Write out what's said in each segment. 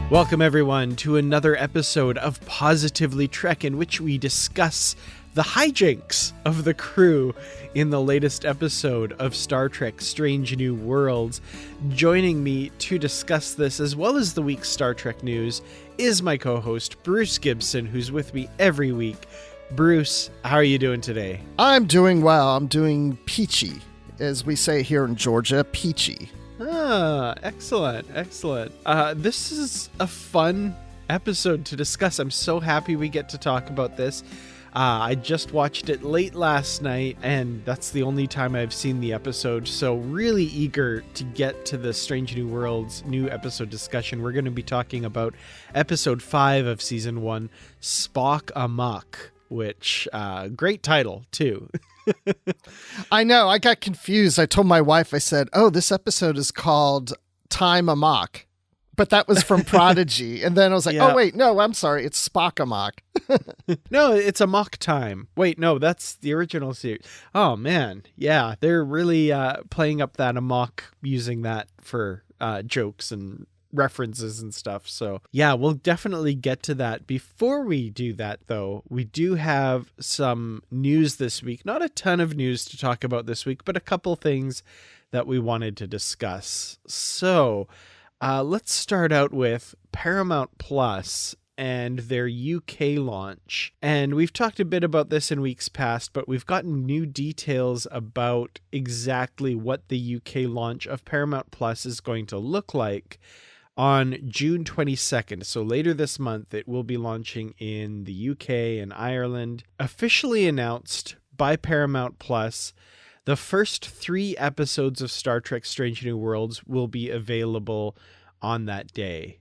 Welcome, everyone, to another episode of Positively Trek, in which we discuss the hijinks of the crew in the latest episode of Star Trek Strange New Worlds. Joining me to discuss this, as well as the week's Star Trek news, is my co-host, Bruce Gibson, who's with me every week. Bruce, how are you doing today? I'm doing well. I'm doing peachy, as we say here in Georgia, peachy. Ah, excellent. This is a fun episode to discuss. I'm so happy we get to talk about this. I just watched it late last night, and that's the only time I've seen the episode, so really eager to get to the Strange New Worlds new episode discussion. We're going to be talking about episode 5 of season 1, Spock Amok, which, great title, too. I know, I got confused. I told my wife, I said, this episode is called Time Amok. But that was from Prodigy. And then I was like, Yeah. oh, wait, no, I'm sorry. It's Spock Amok. No, it's Amok Time. Wait, no, that's the original series. Oh, man. Yeah, they're really playing up that Amok, using that for jokes and references and stuff. So yeah, we'll definitely get to that. Before we do that, though, we do have some news this week. Not a ton of news to talk about this week, but a couple things that we wanted to discuss. So let's start out with Paramount Plus and their UK launch. And we've talked a bit about this in weeks past, but we've gotten new details about exactly what the UK launch of Paramount Plus is going to look like on June 22nd. So later this month, it will be launching in the UK and Ireland. Officially announced by Paramount Plus, the first 3 episodes of Star Trek Strange New Worlds will be available on that day.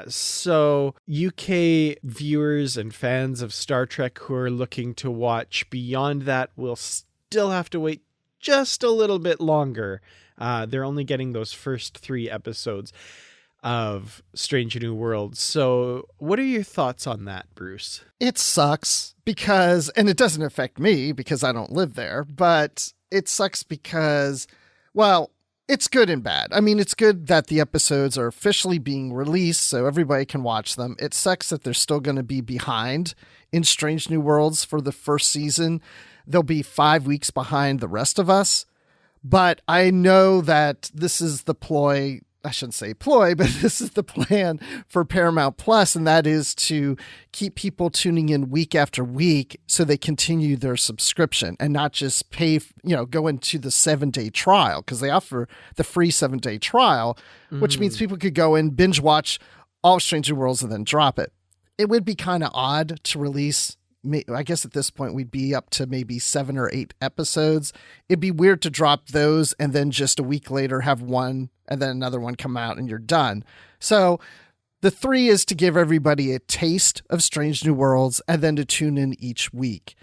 So UK viewers and fans of Star Trek who are looking to watch beyond that will still have to wait just a little bit longer. They're only getting those first 3 episodes of Strange New Worlds. So what are your thoughts on that, Bruce? It sucks because, and it doesn't affect me because I don't live there, but it sucks because, well, it's good and bad. I mean, it's good that the episodes are officially being released so everybody can watch them. It sucks that they're still going to be behind in Strange New Worlds for the first season. They'll be 5 weeks behind the rest of us. But I know that this is the ploy. I shouldn't say ploy, but this is the plan for Paramount Plus, and that is to keep people tuning in week after week so they continue their subscription and not just pay, go into the 7-day trial, because they offer the free 7-day trial, which means people could go and binge watch all of Stranger Worlds and then drop it. It would be kind of odd to release. I guess at this point we'd be up to maybe 7 or 8 episodes. It'd be weird to drop those and then just a week later have one and then another one come out and you're done. So the 3 is to give everybody a taste of Strange New Worlds and then to tune in each week.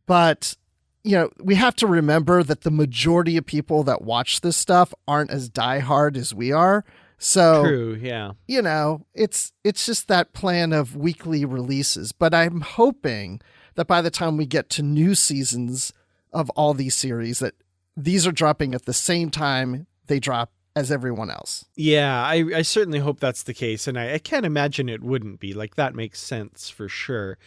But, we have to remember that the majority of people that watch this stuff aren't as diehard as we are. So, true, yeah. It's just that plan of weekly releases. But I'm hoping that by the time we get to new seasons of all these series, that these are dropping at the same time they drop as everyone else. Yeah, I certainly hope that's the case. And I can't imagine it wouldn't be. Like, that makes sense for sure.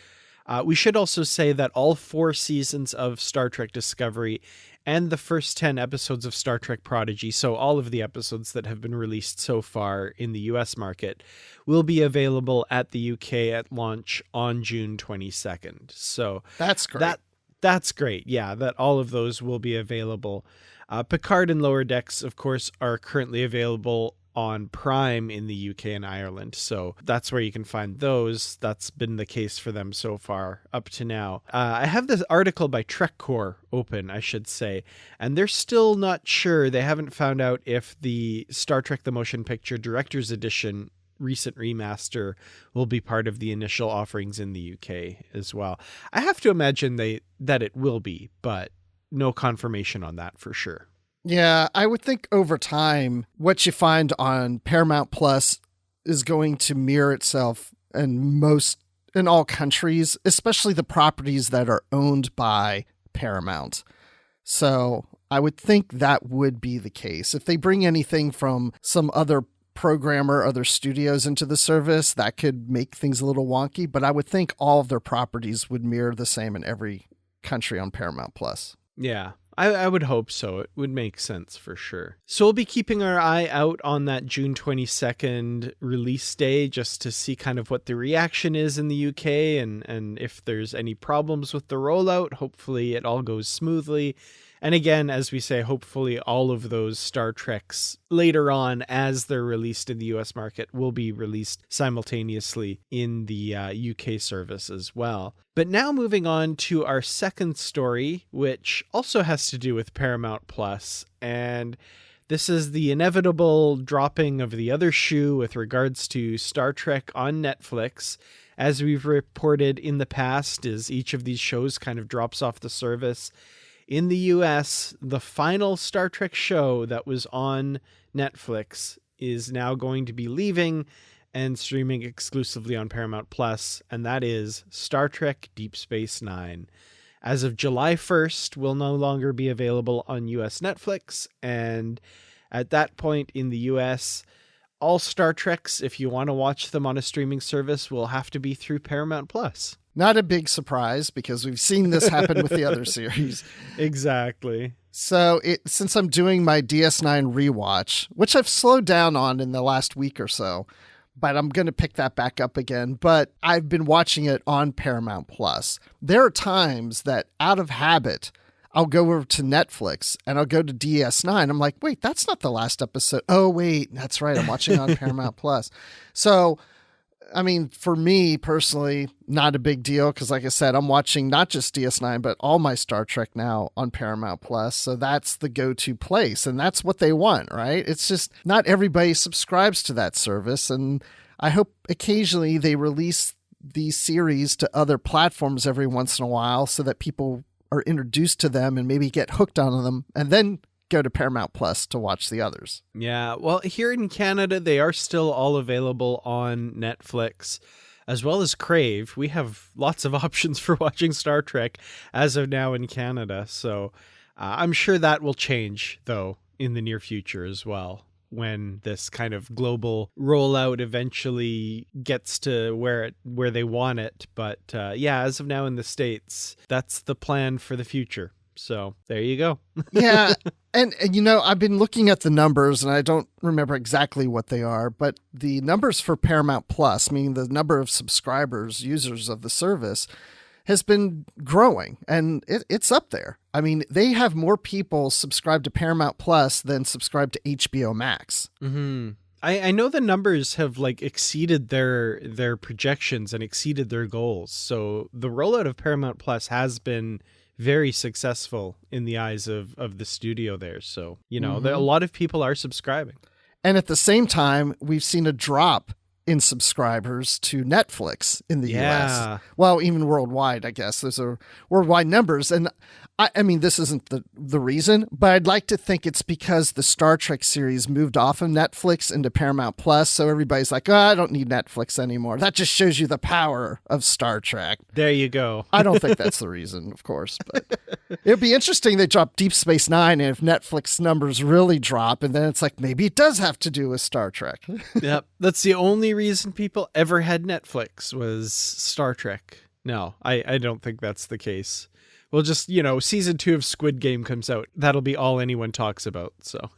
We should also say that all 4 seasons of Star Trek Discovery and the first 10 episodes of Star Trek Prodigy, so all of the episodes that have been released so far in the US market, will be available at the UK at launch on June 22nd. So that's great. That's great. Yeah, that all of those will be available. Picard and Lower Decks, of course, are currently available on Prime in the UK and Ireland. So that's where you can find those. That's been the case for them so far up to now. I have this article by TrekCore open, I should say, and they're still not sure. They haven't found out if the Star Trek The Motion Picture Director's Edition recent remaster will be part of the initial offerings in the UK as well. I have to imagine that it will be, but no confirmation on that for sure. Yeah, I would think over time, what you find on Paramount Plus is going to mirror itself in all countries, especially the properties that are owned by Paramount. So I would think that would be the case. If they bring anything from some other programmer other studios into the service, that could make things a little wonky. But I would think all of their properties would mirror the same in every country on Paramount Plus. Yeah. I would hope so. It would make sense for sure. So we'll be keeping our eye out on that June 22nd release day just to see kind of what the reaction is in the UK and if there's any problems with the rollout. Hopefully it all goes smoothly. And again, as we say, hopefully all of those Star Treks later on as they're released in the US market will be released simultaneously in the UK service as well. But now moving on to our second story, which also has to do with Paramount Plus. And this is the inevitable dropping of the other shoe with regards to Star Trek on Netflix. As we've reported in the past, as each of these shows kind of drops off the service. In the US, the final Star Trek show that was on Netflix is now going to be leaving and streaming exclusively on Paramount Plus, and that is Star Trek Deep Space Nine. As of July 1st, will no longer be available on US Netflix, and at that point in the US, all Star Treks, if you want to watch them on a streaming service, will have to be through Paramount Plus. Not a big surprise because we've seen this happen with the other series. Exactly. So since I'm doing my DS9 rewatch, which I've slowed down on in the last week or so, but I'm going to pick that back up again. But I've been watching it on Paramount Plus. There are times that out of habit, I'll go over to Netflix and I'll go to DS9. I'm like, wait, that's not the last episode. Oh, wait, that's right. I'm watching on Paramount Plus. So, I mean, for me personally, not a big deal because, like I said, I'm watching not just DS9, but all my Star Trek now on Paramount Plus. So that's the go-to place, and that's what they want, right? It's just not everybody subscribes to that service, and I hope occasionally they release these series to other platforms every once in a while so that people are introduced to them and maybe get hooked on them, and then go to Paramount Plus to watch the others. Yeah, well, here in Canada, they are still all available on Netflix, as well as Crave. We have lots of options for watching Star Trek as of now in Canada, so I'm sure that will change, though, in the near future as well, when this kind of global rollout eventually gets to where they want it. But yeah, as of now in the States, that's the plan for the future. So there you go. Yeah. And, you know, I've been looking at the numbers and I don't remember exactly what they are, but the numbers for Paramount Plus, meaning the number of subscribers, users of the service, has been growing and it's up there. I mean, they have more people subscribed to Paramount Plus than subscribed to HBO Max. Mm-hmm. I know the numbers have exceeded their projections and exceeded their goals. So the rollout of Paramount Plus has been very successful in the eyes of the studio there. So, you know, a lot of people are subscribing. And at the same time, we've seen a drop in subscribers to Netflix in the US. Well, even worldwide, I guess. Those are worldwide numbers. And I mean, this isn't the reason, but I'd like to think it's because the Star Trek series moved off of Netflix into Paramount Plus. So everybody's like, oh, I don't need Netflix anymore. That just shows you the power of Star Trek. There you go. I don't think that's the reason, of course, but it'd be interesting they drop Deep Space Nine and if Netflix numbers really drop, and then it's like, maybe it does have to do with Star Trek. Yep. That's the only reason people ever had Netflix was Star Trek. No, I don't think that's the case. Well, just, you know, season 2 of Squid Game comes out. That'll be all anyone talks about. So,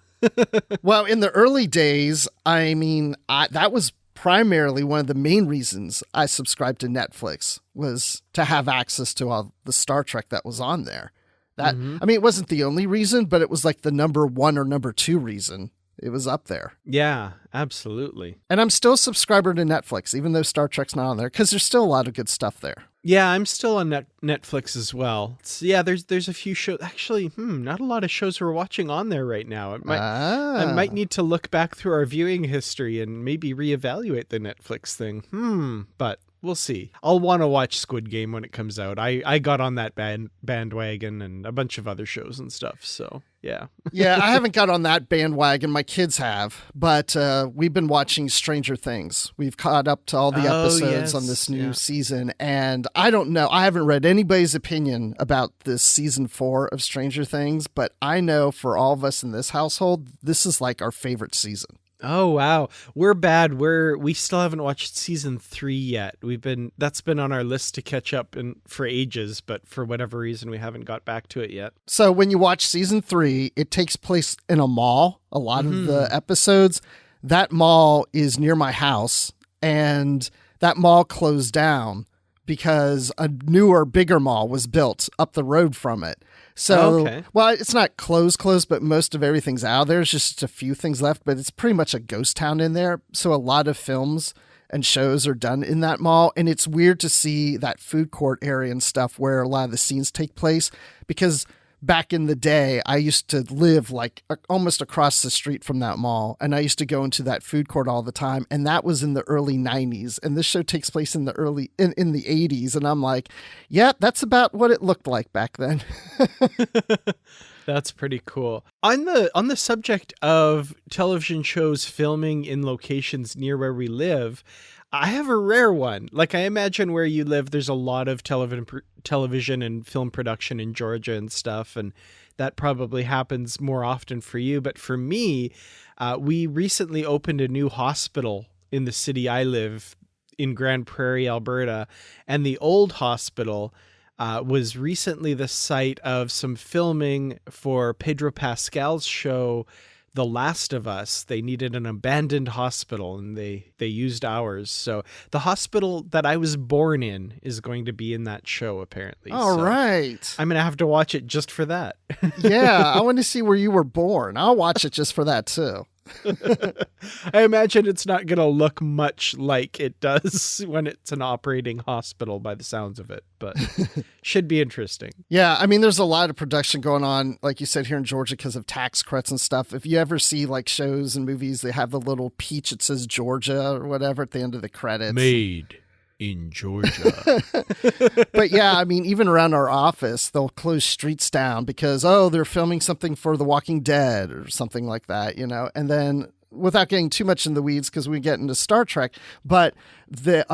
well, in the early days, I mean, that was primarily one of the main reasons I subscribed to Netflix was to have access to all the Star Trek that was on there. That I mean, it wasn't the only reason, but it was like the number 1 or number 2 reason. It was up there. Yeah, absolutely. And I'm still a subscriber to Netflix, even though Star Trek's not on there, because there's still a lot of good stuff there. Yeah, I'm still on Netflix as well. Yeah, there's a few shows. Actually, not a lot of shows we're watching on there right now. I might need to look back through our viewing history and maybe reevaluate the Netflix thing. But we'll see. I'll want to watch Squid Game when it comes out. I got on that bandwagon and a bunch of other shows and stuff. So, yeah. Yeah, I haven't got on that bandwagon. My kids have. But we've been watching Stranger Things. We've caught up to all the episodes on this new season. And I don't know. I haven't read anybody's opinion about this season 4 of Stranger Things. But I know for all of us in this household, this is like our favorite season. Oh wow, we're bad. We still haven't watched season 3 yet. That's been on our list to catch up for ages, but for whatever reason we haven't got back to it yet. So when you watch season 3, it takes place in a mall. A lot of the episodes, that mall is near my house, and that mall closed down because a newer, bigger mall was built up the road from it. So, Well, it's not closed, but most of everything's out. There's just a few things left, but it's pretty much a ghost town in there. So a lot of films and shows are done in that mall. And it's weird to see that food court area and stuff where a lot of the scenes take place, because back in the day, I used to live like almost across the street from that mall, and I used to go into that food court all the time, and that was in the early 90s, and this show takes place in the in the 80s, and I'm like, yeah, that's about what it looked like back then. That's pretty cool. On the subject of television shows filming in locations near where we live, I have a rare one. Like, I imagine where you live, there's a lot of television and film production in Georgia and stuff, and that probably happens more often for you. But for me, we recently opened a new hospital in the city I live in Grand Prairie, Alberta, and the old hospital was recently the site of some filming for Pedro Pascal's show The Last of Us. They needed an abandoned hospital, and they used ours. So the hospital that I was born in is going to be in that show, apparently. All right. I'm going to have to watch it just for that. Yeah, I want to see where you were born. I'll watch it just for that, too. I imagine it's not going to look much like it does when it's an operating hospital by the sounds of it, but should be interesting. Yeah, I mean, there's a lot of production going on, like you said, here in Georgia because of tax credits and stuff. If you ever see like shows and movies, they have the little peach that says Georgia or whatever at the end of the credits. Made in Georgia. But yeah, I mean, even around our office, they'll close streets down because, they're filming something for The Walking Dead or something like that, you know? And then, without getting too much in the weeds because we get into Star Trek, but the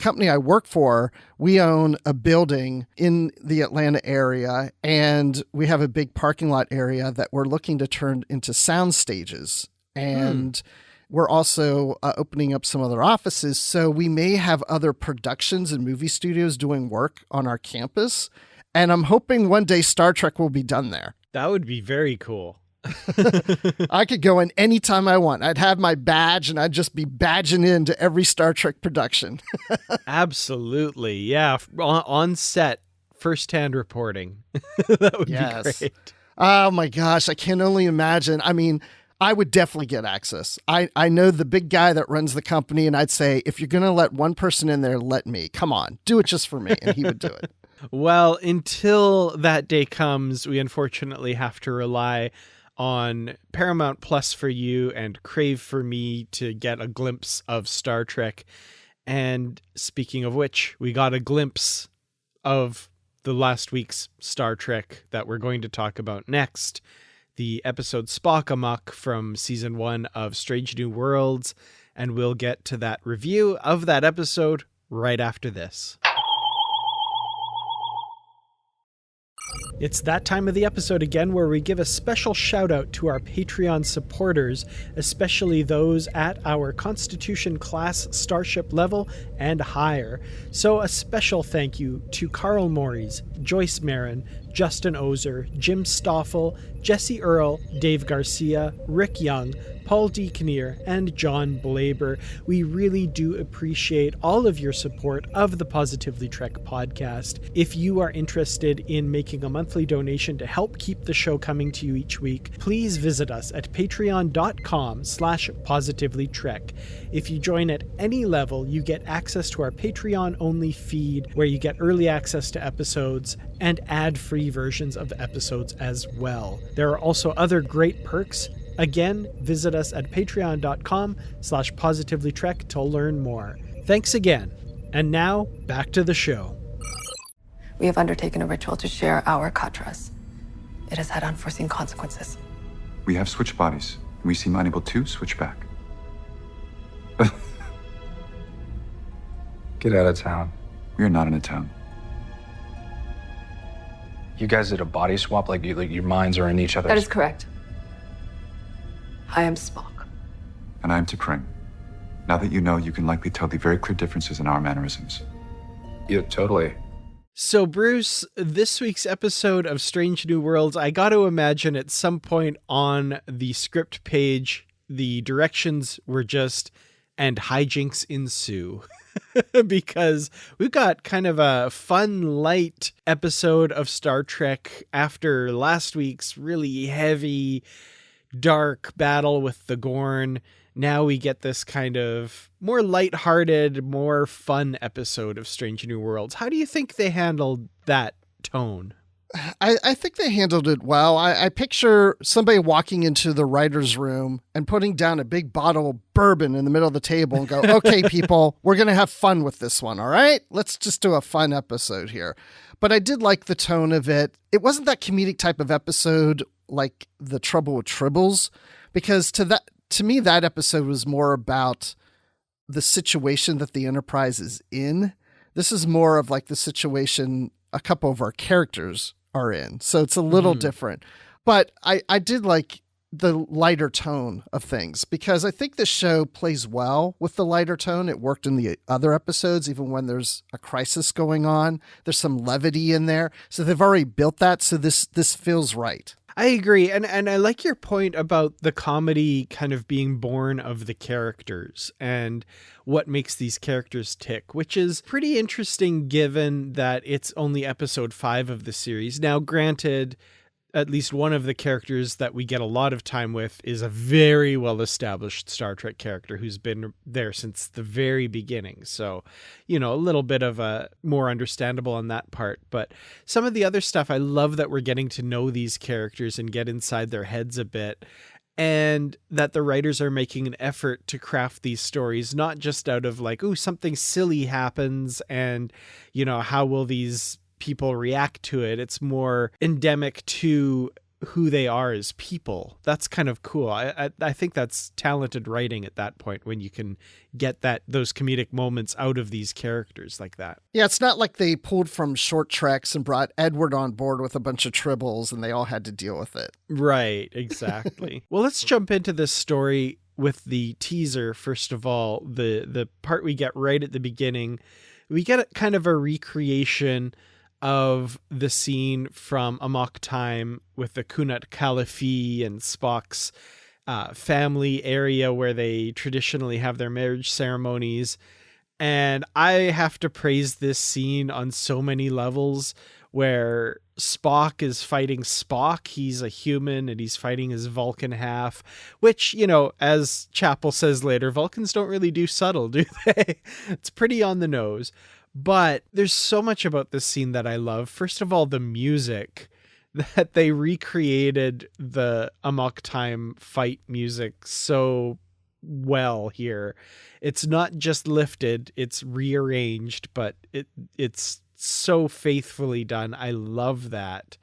company I work for, we own a building in the Atlanta area, and we have a big parking lot area that we're looking to turn into sound stages. And we're also opening up some other offices, so we may have other productions and movie studios doing work on our campus. And I'm hoping one day Star Trek will be done there. That would be very cool. I could go in anytime I want. I'd have my badge, and I'd just be badging into every Star Trek production. Absolutely. Yeah. On set, firsthand reporting. That would be great. Oh, my gosh. I can only imagine. I mean, I would definitely get access. I know the big guy that runs the company, and I'd say, if you're going to let one person in there, let me. Come on, do it just for me. And he would do it. Well, until that day comes, we unfortunately have to rely on Paramount Plus for you and Crave for me to get a glimpse of Star Trek. And speaking of which, we got a glimpse of the last week's Star Trek that we're going to talk about next. The episode Spock Amok from season 1 of Strange New Worlds, and we'll get to that review of that episode right after this. It's that time of the episode again where we give a special shout out to our Patreon supporters, especially those at our Constitution class starship level and higher. So a special thank you to Carl Morris, Joyce Marin, Justin Ozer, Jim Stoffel, Jesse Earl, Dave Garcia, Rick Young, Paul D. Kinnear, and John Blaber. We really do appreciate all of your support of the Positively Trek podcast. If you are interested in making a monthly donation to help keep the show coming to you each week, please visit us at patreon.com/positivelytrek. If you join at any level, you get access to our Patreon-only feed, where you get early access to episodes and ad-free versions of episodes as well. There are also other great perks. Again, visit us at patreon.com/positivelytrek to learn more. Thanks again. And now, back to the show. We have undertaken a ritual to share our Katras. It has had unforeseen consequences. We have switch bodies. We seem unable to switch back. Get out of town. We are not in a town. You guys did a body swap, like your minds are in each other's. That is correct. I am Spock. And I'm T'Pring. Now that you know, you can likely tell the very clear differences in our mannerisms. Yeah, totally. So, Bruce, this week's episode of Strange New Worlds, I got to imagine at some point on the script page, the directions were just, and hijinks ensue. Because we've got kind of a fun, light episode of Star Trek after last week's really heavy, dark battle with the Gorn. Now we get this kind of more lighthearted, more fun episode of Strange New Worlds. How do you think they handled that tone? I think they handled it well. I picture somebody walking into the writer's room and putting down a big bottle of bourbon in the middle of the table and go, okay, people, we're going to have fun with this one. All right, let's just do a fun episode here. But I did like the tone of it. It wasn't that comedic type of episode like The Trouble with Tribbles, because to me, that episode was more about the situation that the Enterprise is in. This is more of like the situation a couple of our characters are in. So it's a little different. But I did like the lighter tone of things because I think this show plays well with the lighter tone. It worked in the other episodes, even when there's a crisis going on. There's some levity in there. So they've already built that. So this feels right. I agree. And I like your point about the comedy kind of being born of the characters and what makes these characters tick, which is pretty interesting given that it's only episode 5 of the series. Now, granted, at least one of the characters that we get a lot of time with is a very well-established Star Trek character who's been there since the very beginning. So, a little bit of a more understandable on that part. But some of the other stuff, I love that we're getting to know these characters and get inside their heads a bit. And that the writers are making an effort to craft these stories, not just out of like, ooh, something silly happens and, how will these people react to it. It's more endemic to who they are as people. That's kind of cool. I think that's talented writing at that point when you can get those comedic moments out of these characters like that. Yeah, it's not like they pulled from short treks and brought Edward on board with a bunch of tribbles and they all had to deal with it. Right, exactly. Well, let's jump into this story with the teaser. First of all, the part we get right at the beginning, we get kind of a recreation of the scene from Amok Time with the Kunat Khalifi and Spock's family area where they traditionally have their marriage ceremonies. And I have to praise this scene on so many levels where Spock is fighting Spock. He's a human and he's fighting his Vulcan half, which, as Chapel says later, Vulcans don't really do subtle, do they? It's pretty on the nose. But there's so much about this scene that I love. First of all, the music, that they recreated the Amok Time fight music so well here. It's not just lifted, it's rearranged, but it's so faithfully done. I love that.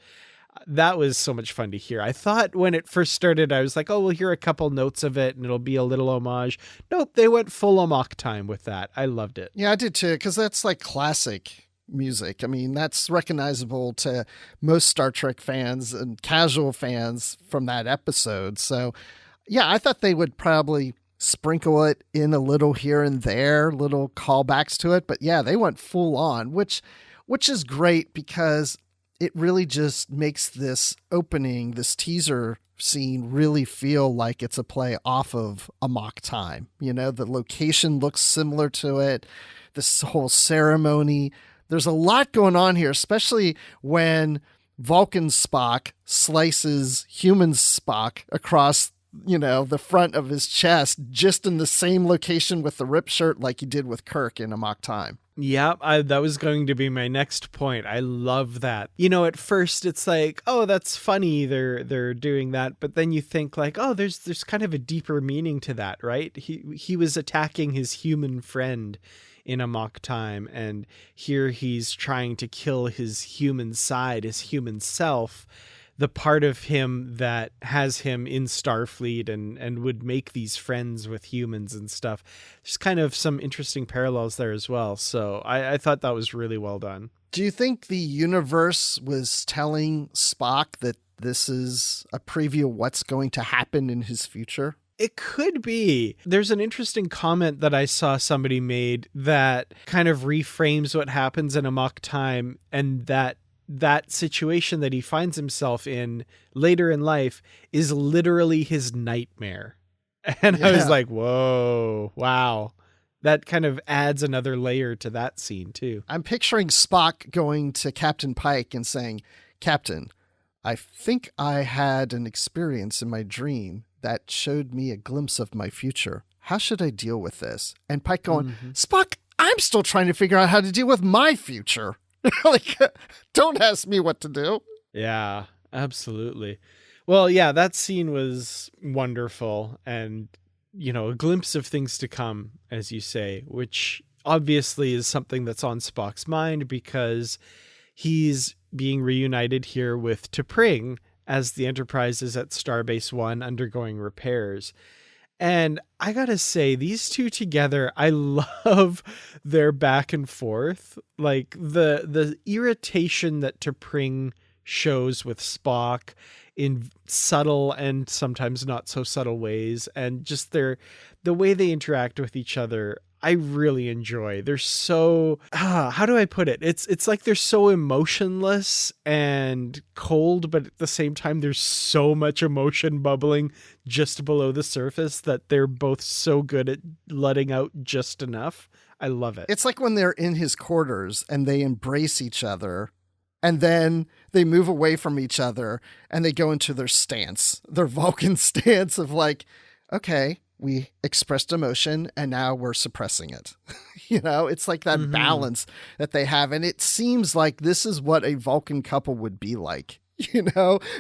That was so much fun to hear. I thought when it first started, I was like, oh, we'll hear a couple notes of it and it'll be a little homage. Nope, they went full Amok Time with that. I loved it. Yeah, I did too, because that's like classic music. I mean, that's recognizable to most Star Trek fans and casual fans from that episode. So, yeah, I thought they would probably sprinkle it in a little here and there, little callbacks to it. But yeah, they went full on, which is great because it really just makes this opening, this teaser scene really feel like it's a play off of Amok Time. The location looks similar to it. This whole ceremony. There's a lot going on here, especially when Vulcan Spock slices human Spock across, the front of his chest, just in the same location with the rip shirt like he did with Kirk in Amok Time. Yeah, that was going to be my next point. I love that. At first it's like, oh, that's funny they're doing that, but then you think like, oh, there's kind of a deeper meaning to that, right? He was attacking his human friend in Amok Time, and here he's trying to kill his human side, his human self, the part of him that has him in Starfleet and would make these friends with humans and stuff. There's kind of some interesting parallels there as well. So I thought that was really well done. Do you think the universe was telling Spock that this is a preview of what's going to happen in his future? It could be. There's an interesting comment that I saw somebody made that kind of reframes what happens in Amok Time, and that situation that he finds himself in later in life is literally his nightmare. And I was like, whoa, wow. That kind of adds another layer to that scene too. I'm picturing Spock going to Captain Pike and saying, Captain, I think I had an experience in my dream that showed me a glimpse of my future. How should I deal with this? And Pike going, Spock, I'm still trying to figure out how to deal with my future. Like, don't ask me what to do. Yeah, absolutely. Well, yeah, that scene was wonderful, and a glimpse of things to come, as you say, which obviously is something that's on Spock's mind because he's being reunited here with T'Pring as the Enterprise is at Starbase 1 undergoing repairs. And I gotta say, these two together, I love their back and forth. Like the irritation that T'Pring shows with Spock in subtle and sometimes not so subtle ways, and just the way they interact with each other, I really enjoy. They're so, how do I put it? It's like they're so emotionless and cold, but at the same time, there's so much emotion bubbling just below the surface that they're both so good at letting out just enough. I love it. It's like when they're in his quarters and they embrace each other, and then they move away from each other and they go into their stance, their Vulcan stance of like, okay, we expressed emotion and now we're suppressing it. It's like that balance that they have. And it seems like this is what a Vulcan couple would be like,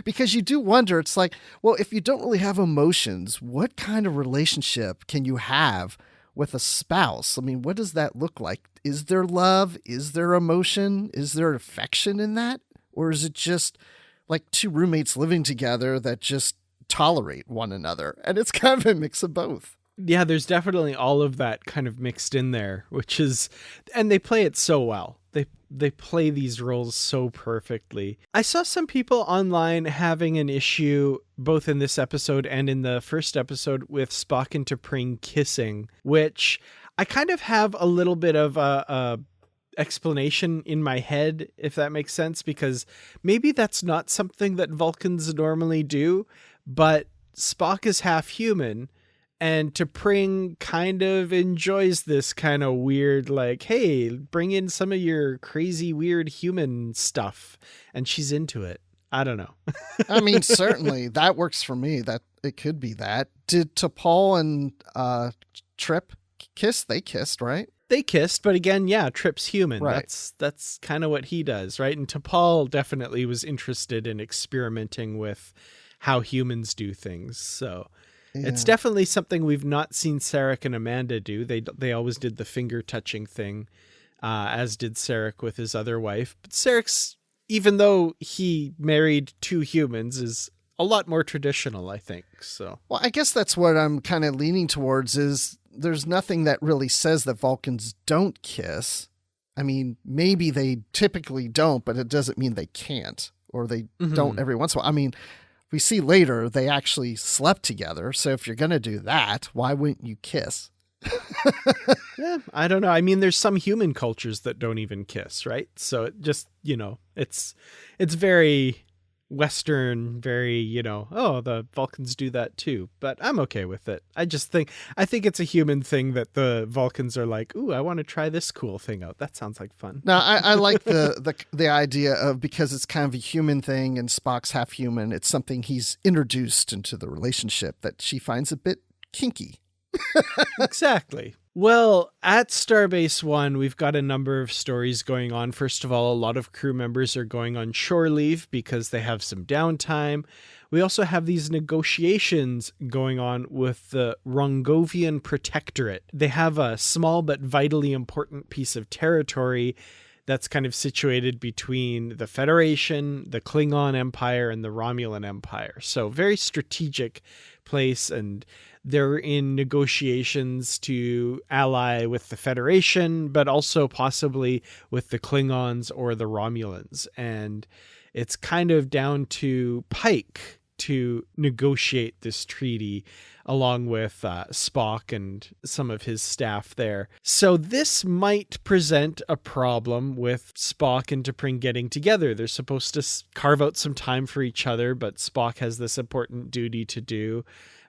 because you do wonder, it's like, well, if you don't really have emotions, what kind of relationship can you have with a spouse? I mean, what does that look like? Is there love? Is there emotion? Is there affection in that? Or is it just like two roommates living together that just tolerate one another? And it's kind of a mix of both. Yeah, there's definitely all of that kind of mixed in there, which is, and they play it so well. They play these roles so perfectly. I saw some people online having an issue, both in this episode and in the first episode, with Spock and T'Pring kissing, which I kind of have a little bit of a explanation in my head, if that makes sense, because maybe that's not something that Vulcans normally do, but Spock is half human, and T'Pring kind of enjoys this kind of weird, like, hey, bring in some of your crazy, weird human stuff. And she's into it. I don't know. I mean, certainly that works for me. That it could be that. Did T'Pol and Trip kiss? They kissed, right? They kissed, but again, yeah, Trip's human. Right. That's kind of what he does, right? And T'Pol definitely was interested in experimenting with how humans do things. So it's definitely something we've not seen Sarek and Amanda do. They always did the finger touching thing, as did Sarek with his other wife. But Sarek's, even though he married two humans, is a lot more traditional, I think. So, well, I guess that's what I'm kind of leaning towards, is there's nothing that really says that Vulcans don't kiss. I mean, maybe they typically don't, but it doesn't mean they can't, or they don't every once in a while. I mean, we see later they actually slept together. So if you're going to do that, why wouldn't you kiss? Yeah, I don't know. I mean, there's some human cultures that don't even kiss, right? So it just, it's very Western, very, oh, the Vulcans do that too, but I'm okay with it. I think it's a human thing that the Vulcans are like, ooh, I want to try this cool thing out. That sounds like fun. Now, I like the idea of, because it's kind of a human thing and Spock's half human, it's something he's introduced into the relationship that she finds a bit kinky. Exactly. Well, at Starbase 1, we've got a number of stories going on. First of all, a lot of crew members are going on shore leave because they have some downtime. We also have these negotiations going on with the Rongovian Protectorate. They have a small but vitally important piece of territory that's kind of situated between the Federation, the Klingon Empire, and the Romulan Empire. So very strategic place, and they're in negotiations to ally with the Federation, but also possibly with the Klingons or the Romulans. And it's kind of down to Pike to negotiate this treaty along with Spock and some of his staff there. So this might present a problem with Spock and T'Pring getting together. They're supposed to carve out some time for each other, but Spock has this important duty to do.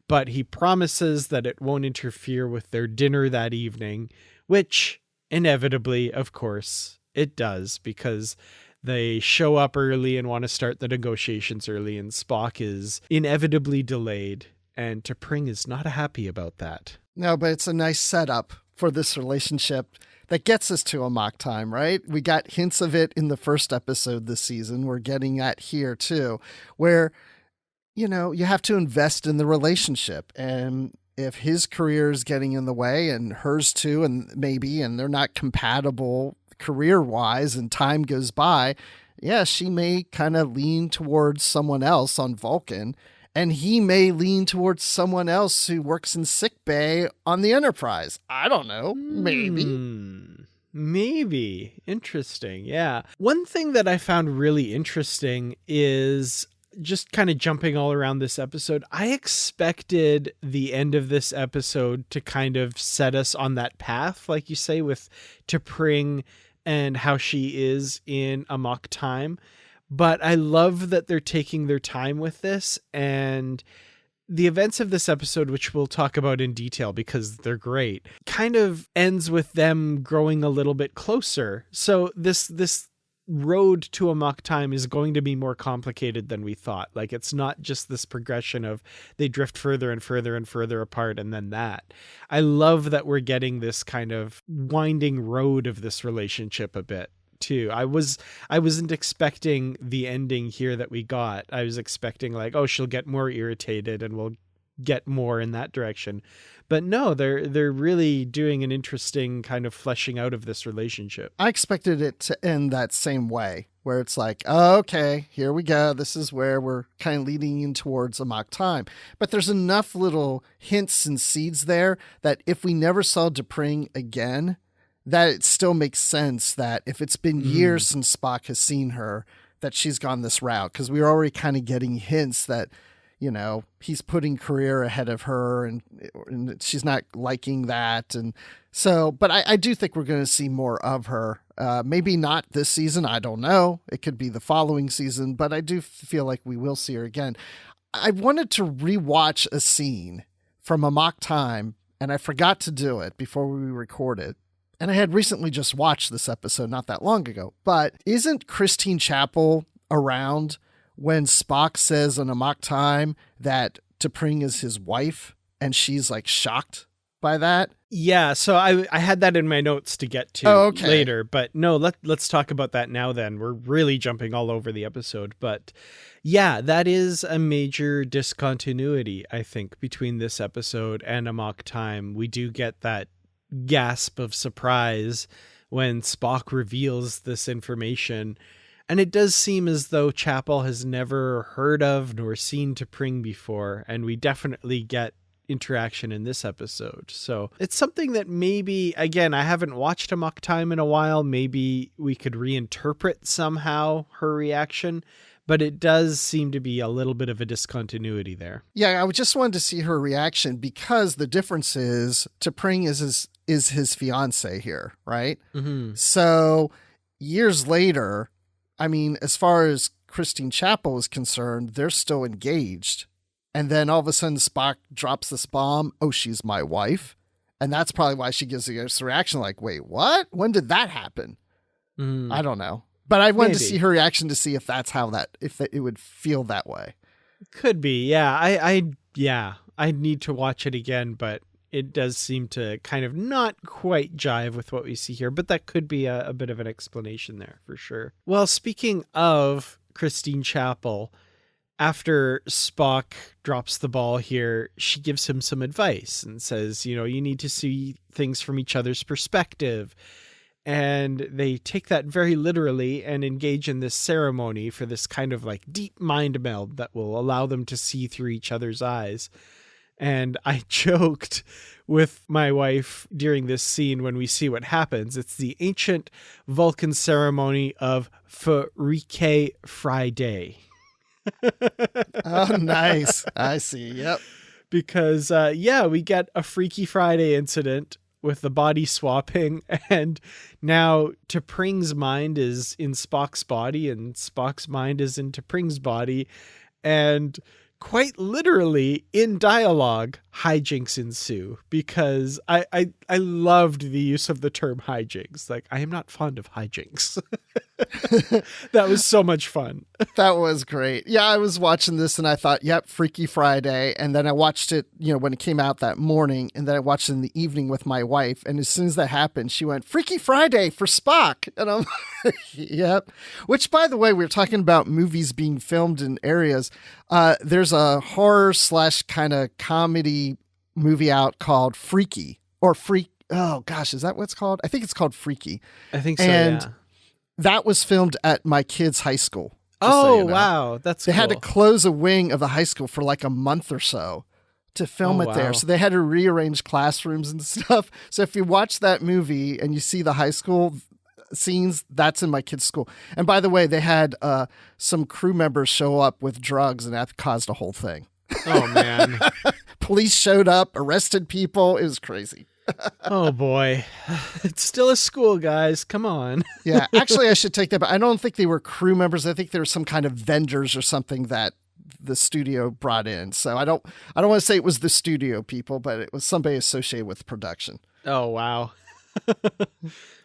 But he promises that it won't interfere with their dinner that evening, which inevitably, of course, it does, because they show up early and want to start the negotiations early, and Spock is inevitably delayed. And T'Pring is not happy about that. No, but it's a nice setup for this relationship that gets us to Amok time, right? We got hints of it in the first episode this season. We're getting that here too, where, you know, you have to invest in the relationship. And if his career is getting in the way and hers too, and they're not compatible career-wise and time goes by, yeah, she may kind of lean towards someone else on Vulcan. And he may lean towards someone else who works in sickbay on the Enterprise. I don't know. Maybe. Interesting. Yeah. One thing that I found really interesting is just kind of jumping all around this episode. I expected the end of this episode to kind of set us on that path, like you say, with T'Pring and how she is in Amok time. But I love that they're taking their time with this, and the events of this episode, which we'll talk about in detail because they're great, kind of ends with them growing a little bit closer. So this road to Amok time is going to be more complicated than we thought. Like, it's not just this progression of they drift further and further and further apart and then that. I love that we're getting this kind of winding road of this relationship a bit too. I wasn't expecting the ending here that we got. I was expecting like, oh, she'll get more irritated and we'll get more in that direction. But no, they're really doing an interesting kind of fleshing out of this relationship. I expected it to end that same way, where it's like, oh, okay, here we go. This is where we're kind of leading in towards Amok time. But there's enough little hints and seeds there that if we never saw T'Pring again, that it still makes sense that if it's been years since Spock has seen her, that she's gone this route. Because we were already kind of getting hints that, you know, he's putting career ahead of her and she's not liking that. And so, but I do think we're going to see more of her. Maybe not this season. I don't know. It could be the following season, but I do feel like we will see her again. I wanted to rewatch a scene from Amok time, and I forgot to do it before we recorded. And I had recently just watched this episode not that long ago, but isn't Christine Chapel around when Spock says on Amok time that T'Pring is his wife and she's like shocked by that? Yeah, so I had that in my notes to get to later, but no, let's talk about that now then. We're really jumping all over the episode, but yeah, that is a major discontinuity, I think, between this episode and Amok time. We do get that gasp of surprise when Spock reveals this information, and it does seem as though Chapel has never heard of nor seen T'Pring before, and we definitely get interaction in this episode. So it's something that maybe, again, I haven't watched Amok time in a while, maybe we could reinterpret somehow her reaction, but it does seem to be a little bit of a discontinuity there. Yeah, I just wanted to see her reaction because the difference is T'Pring is his fiance here, right? Mm-hmm. So years later, I mean, as far as Christine Chapel is concerned, they're still engaged. And then all of a sudden Spock drops this bomb. Oh, she's my wife. And that's probably why she gives this reaction like, wait, what? When did that happen? I don't know. But I wanted to see her reaction to see if that's how if it would feel that way. Could be. Yeah. I need to watch it again, but it does seem to kind of not quite jive with what we see here, but that could be a bit of an explanation there for sure. Well, speaking of Christine Chapel, after Spock drops the ball here, she gives him some advice and says, you know, you need to see things from each other's perspective. And they take that very literally and engage in this ceremony for this kind of like deep mind meld that will allow them to see through each other's eyes. And I joked with my wife during this scene when we see what happens. It's the ancient Vulcan ceremony of Frike Friday. Oh, nice. I see. Yep. Because, we get a Freaky Friday incident with the body swapping, and now T'Pring's mind is in Spock's body, and Spock's mind is in T'Pring's body, and quite literally in dialogue, hijinks ensue, because I loved the use of the term hijinks. Like, I am not fond of hijinks. That was so much fun. That was great. Yeah, I was watching this and I thought, yep, Freaky Friday. And then I watched it, when it came out that morning, and then I watched it in the evening with my wife. And as soon as that happened, she went, Freaky Friday for Spock. And I'm like, yep. Which, by the way, we were talking about movies being filmed in areas. There's a horror / kind of comedy movie out called Freaky or Freak. Oh gosh, is that what it's called? I think it's called Freaky. I think so. And yeah. That was filmed at my kids' high school. Oh, wow. That's They cool. had to close a wing of the high school for like a month or so to film it there. Wow. So they had to rearrange classrooms and stuff. So if you watch that movie and you see the high school scenes, that's in my kids' school. And by the way, they had some crew members show up with drugs, and that caused a whole thing. Oh, man. Police showed up, arrested people. It was crazy. Oh, boy. It's still a school, guys. Come on. Yeah, actually, I should take that back. I don't think they were crew members. I think they were some kind of vendors or something that the studio brought in. So I don't want to say it was the studio people, but it was somebody associated with production. Oh, wow.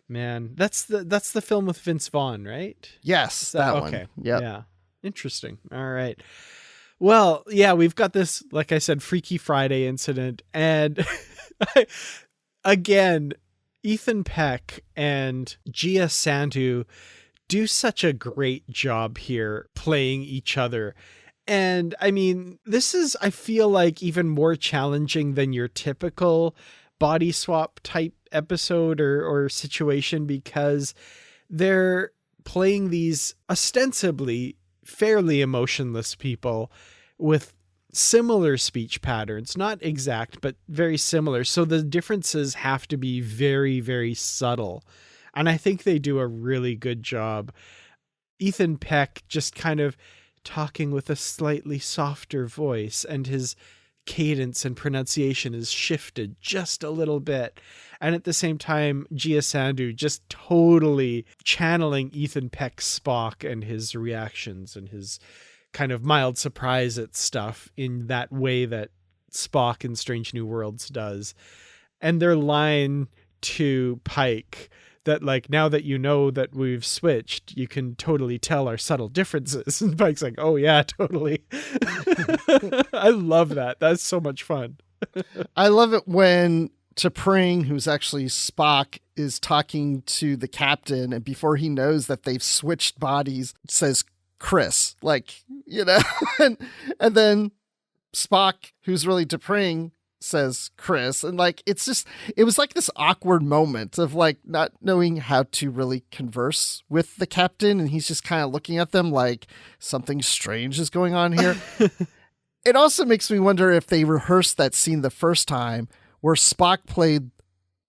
Man, that's the film with Vince Vaughn, right? Yes, that one. Okay. Yep. Yeah. Interesting. All right. Well, yeah, we've got this, like I said, Freaky Friday incident, and again, Ethan Peck and Gia Sandhu do such a great job here playing each other. And I mean, this is, I feel like, even more challenging than your typical body swap type episode or situation, because they're playing these ostensibly fairly emotionless people with similar speech patterns, not exact, but very similar. So the differences have to be very, very subtle. And I think they do a really good job. Ethan Peck just kind of talking with a slightly softer voice, and his cadence and pronunciation is shifted just a little bit. And at the same time, Gia Sandhu just totally channeling Ethan Peck's Spock and his reactions and his kind of mild surprise at stuff in that way that Spock in Strange New Worlds does. And their line to Pike that, like, now that you know that we've switched, you can totally tell our subtle differences. And Pike's like, oh yeah, totally. I love that. That's so much fun. I love it when T'Pring, who's actually Spock, is talking to the captain, and before he knows that they've switched bodies, says Chris, like, and then Spock, who's really T'Pring, says Chris, and like, it was like this awkward moment of like not knowing how to really converse with the captain, and he's just kind of looking at them like something strange is going on here. It also makes me wonder if they rehearsed that scene the first time where Spock played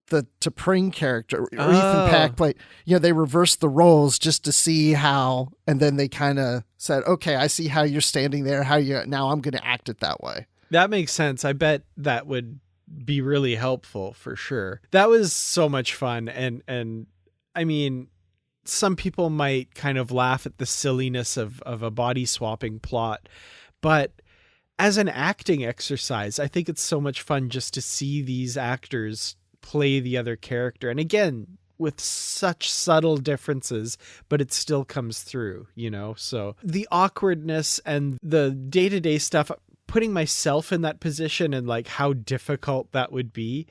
the T'Pring character, or Ethan Peck played, they reversed the roles just to see how, and then they kind of said, okay, I see how you're standing there, now I'm going to act it that way. That makes sense. I bet that would be really helpful for sure. That was so much fun. And I mean, some people might kind of laugh at the silliness of a body swapping plot, but as an acting exercise, I think it's so much fun just to see these actors play the other character. And again, with such subtle differences, but it still comes through, so the awkwardness and the day-to-day stuff, putting myself in that position and like how difficult that would be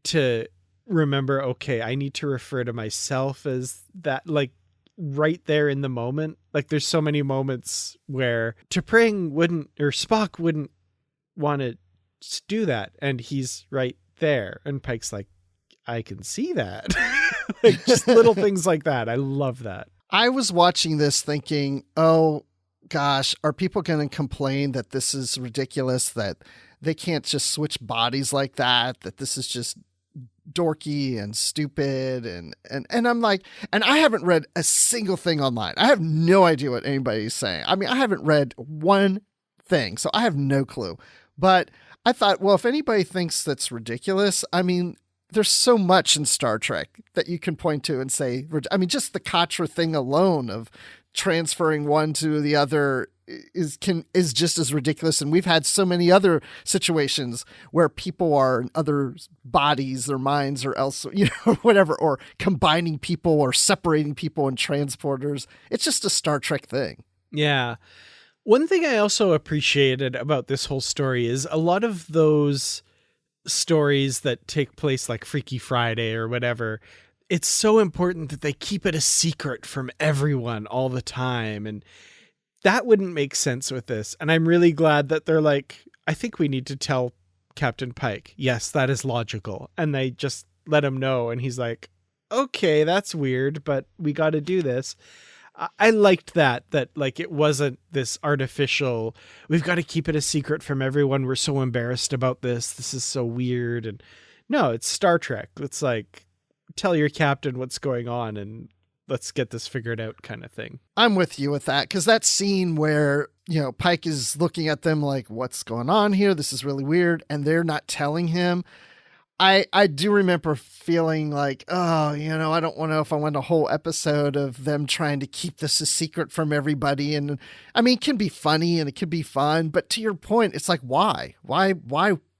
to remember, okay, I need to refer to myself as that, like right there in the moment. Like there's so many moments where T'Pring Spock wouldn't want to do that. And he's right there. And Pike's like, I can see that. Like just little things like that. I love that. I was watching this thinking, oh gosh, are people going to complain that this is ridiculous, that they can't just switch bodies like that this is just dorky and stupid and I'm like, and I haven't read a single thing online. I have no idea what anybody's saying. I mean, I haven't read one thing, so I have no clue. But I thought, well, if anybody thinks that's ridiculous, I mean, there's so much in Star Trek that you can point to and say, I mean, just the Katra thing alone of transferring one to the other is just as ridiculous. And we've had so many other situations where people are in other bodies, their minds, or else, whatever, or combining people or separating people in transporters. It's just a Star Trek thing. Yeah. One thing I also appreciated about this whole story is a lot of those stories that take place like Freaky Friday or whatever, it's so important that they keep it a secret from everyone all the time. And that wouldn't make sense with this. And I'm really glad that they're like, I think we need to tell Captain Pike. Yes, that is logical. And they just let him know. And he's like, okay, that's weird, but we got to do this. I liked that like it wasn't this artificial, we've got to keep it a secret from everyone. We're so embarrassed about this. This is so weird. And no, it's Star Trek. It's like, tell your captain what's going on and let's get this figured out kind of thing. I'm with you with that. Cause that scene where, Pike is looking at them like, what's going on here? This is really weird. And they're not telling him. I do remember feeling like, oh, I don't want to know if I want a whole episode of them trying to keep this a secret from everybody. And I mean, it can be funny and it can be fun, but to your point, it's like, why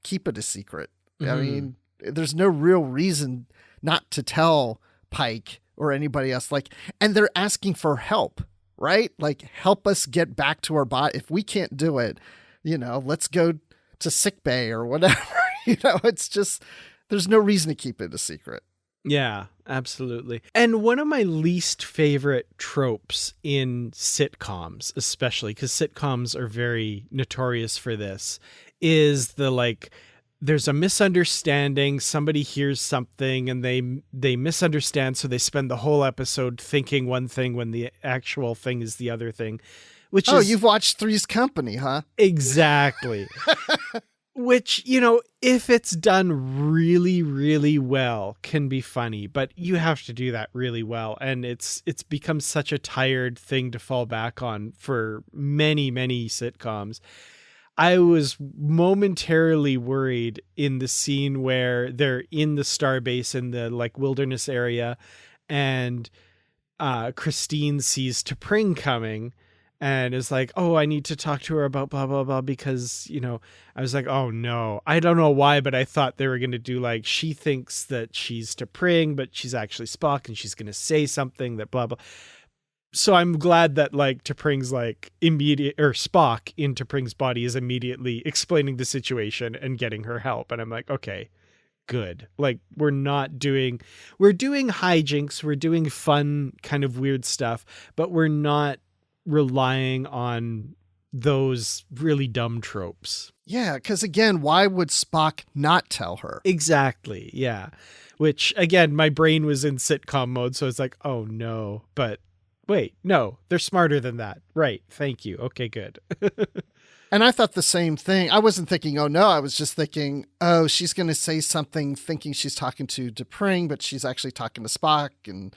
keep it a secret? Mm-hmm. I mean, there's no real reason not to tell Pike or anybody else. Like, and they're asking for help, right? Like, help us get back to our body. If we can't do it, let's go to sick bay or whatever. It's just, there's no reason to keep it a secret. Yeah, absolutely. And one of my least favorite tropes in sitcoms, especially because sitcoms are very notorious for this, is there's a misunderstanding. Somebody hears something and they misunderstand. So they spend the whole episode thinking one thing when the actual thing is the other thing, you've watched Three's Company, huh? Exactly. Which, if it's done really, really well, can be funny, but you have to do that really well. And it's become such a tired thing to fall back on for many, many sitcoms. I was momentarily worried in the scene where they're in the starbase in the wilderness area and Christine sees T'Pring coming. And is like, oh, I need to talk to her about blah, blah, blah, because, I was like, oh, no. I don't know why, but I thought they were going to do she thinks that she's T'Pring, but she's actually Spock, and she's going to say something that blah, blah. So I'm glad that, T'Pring's, immediate, or Spock in T'Pring's body is immediately explaining the situation and getting her help. And I'm like, okay, good. We're doing hijinks, we're doing fun, kind of weird stuff, but we're not relying on those really dumb tropes. Yeah, because again, why would Spock not tell her? Exactly, yeah. Which, again, my brain was in sitcom mode, so it's like, oh no. But wait, no, they're smarter than that. Right, thank you. Okay, good. And I thought the same thing. I wasn't thinking, oh no, I was just thinking, oh, she's going to say something thinking she's talking to T'Pring, but she's actually talking to Spock. And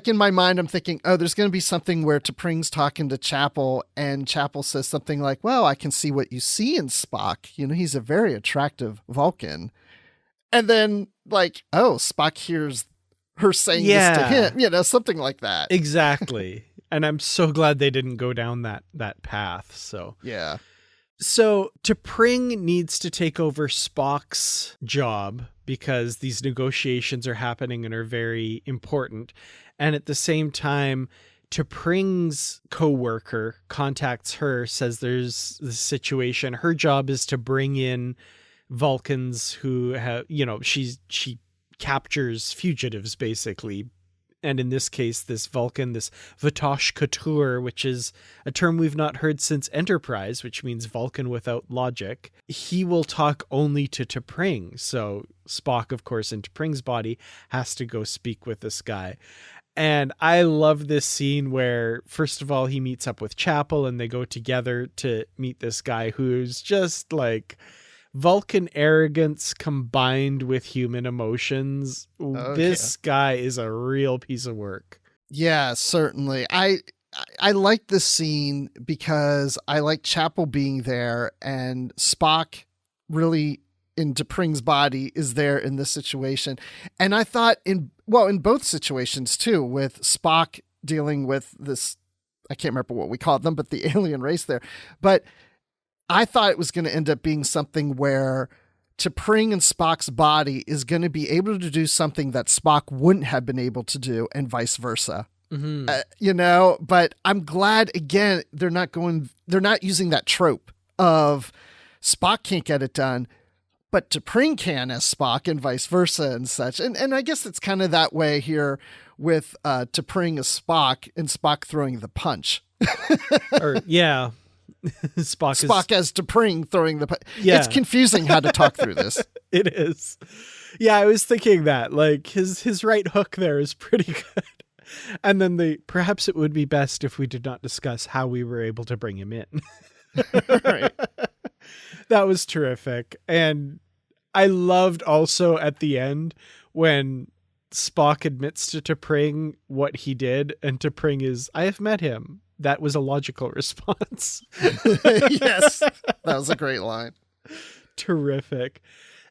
in my mind, I'm thinking, oh, there's going to be something where T'Pring's talking to Chapel and Chapel says something like, well, I can see what you see in Spock. He's a very attractive Vulcan. And then oh, Spock hears her saying this to him, something like that. Exactly. And I'm so glad they didn't go down that path. So, yeah. So T'Pring needs to take over Spock's job because these negotiations are happening and are very important. And at the same time, T'Pring's co-worker contacts her, says there's this situation. Her job is to bring in Vulcans who have, she captures fugitives basically. And in this case, this Vulcan, this Vatosh Couture, which is a term we've not heard since Enterprise, which means Vulcan without logic. He will talk only to T'Pring. So Spock, of course, in T'Pring's body has to go speak with this guy. And I love this scene where, first of all, he meets up with Chapel and they go together to meet this guy who's just Vulcan arrogance combined with human emotions. This guy is a real piece of work. Yeah, certainly. I like this scene because I like Chapel being there, and Spock really in T'Pring's body is there in this situation. And I thought in both situations too, with Spock dealing with this, I can't remember what we called them, but the alien race there. But I thought it was going to end up being something where T'Pring in Spock's body is going to be able to do something that Spock wouldn't have been able to do, and vice versa. Mm-hmm. But I'm glad, again, they're not using that trope of Spock can't get it done, but T'Pring can as Spock, and vice versa and such. And I guess it's kind of that way here with T'Pring as Spock and Spock throwing the punch. Spock as T'Pring throwing the punch. Yeah. It's confusing how to talk through this. It is. Yeah, I was thinking that. Like, his right hook there is pretty good. And then perhaps it would be best if we did not discuss how we were able to bring him in. Right. That was terrific. And I loved also at the end when Spock admits to T'Pring what he did, and T'Pring is, I have met him. That was a logical response. Yes, that was a great line. Terrific.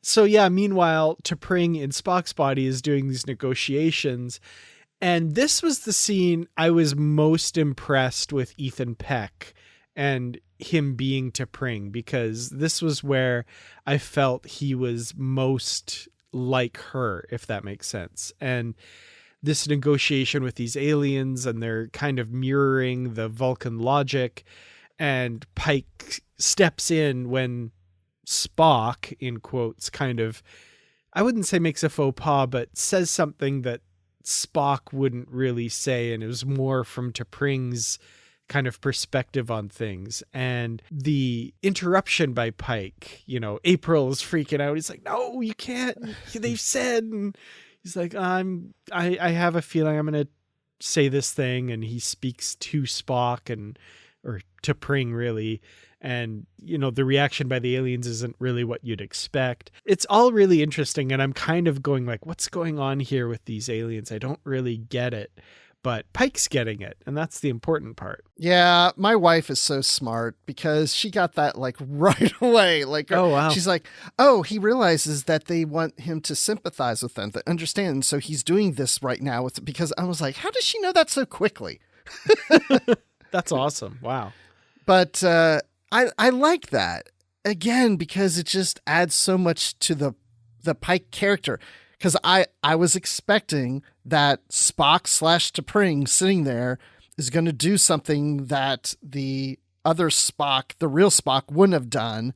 So yeah, meanwhile, T'Pring in Spock's body is doing these negotiations. And this was the scene I was most impressed with Ethan Peck and him being T'Pring, because this was where I felt he was most like her, if that makes sense. And this negotiation with these aliens, and they're kind of mirroring the Vulcan logic, and Pike steps in when Spock, in quotes, kind of, I wouldn't say makes a faux pas, but says something that Spock wouldn't really say, and it was more from T'Pring's kind of perspective on things. And the interruption by Pike, April is freaking out. He's like, no, you can't. They've said, and he's like, I have a feeling I'm going to say this thing. And he speaks to Spock or T'Pring really. And, the reaction by the aliens isn't really what you'd expect. It's all really interesting. And I'm kind of going like, what's going on here with these aliens? I don't really get it. But Pike's getting it, and that's the important part. Yeah, my wife is so smart because she got that like right away. Like, oh wow, she's like, oh, he realizes that they want him to sympathize with them, to understand, so he's doing this right now. Because I was like, how does she know that so quickly? That's awesome. Wow. But I like that again because it just adds so much to the Pike character. Because I was expecting that Spock / T'Pring sitting there is going to do something that the other Spock, the real Spock, wouldn't have done,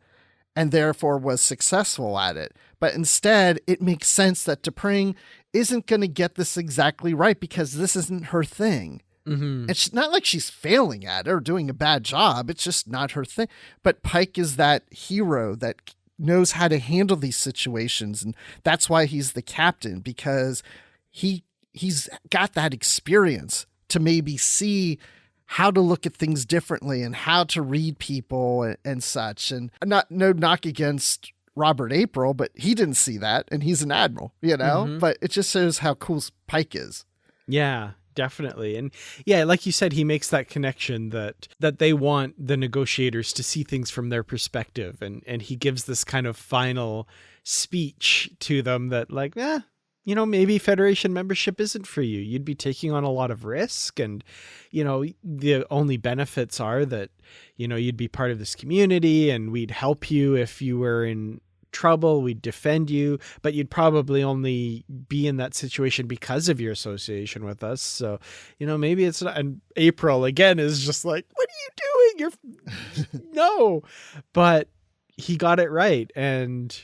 and therefore was successful at it. But instead, it makes sense that T'Pring isn't going to get this exactly right because this isn't her thing. Mm-hmm. It's not like she's failing at it or doing a bad job. It's just not her thing. But Pike is that hero that knows how to handle these situations, and that's why he's the captain, because he's got that experience to maybe see how to look at things differently and how to read people and such. And no knock against Robert April, but he didn't see that, and he's an admiral, Mm-hmm. But it just shows how cool Pike is. Yeah, definitely. And yeah, like you said, he makes that connection that they want the negotiators to see things from their perspective. And he gives this kind of final speech to them that like, maybe Federation membership isn't for you. You'd be taking on a lot of risk. And, the only benefits are that, you'd be part of this community, and we'd help you if you were in trouble, we'd defend you, but you'd probably only be in that situation because of your association with us. So, maybe it's not. And April again is just like, what are you doing? No, but he got it right. And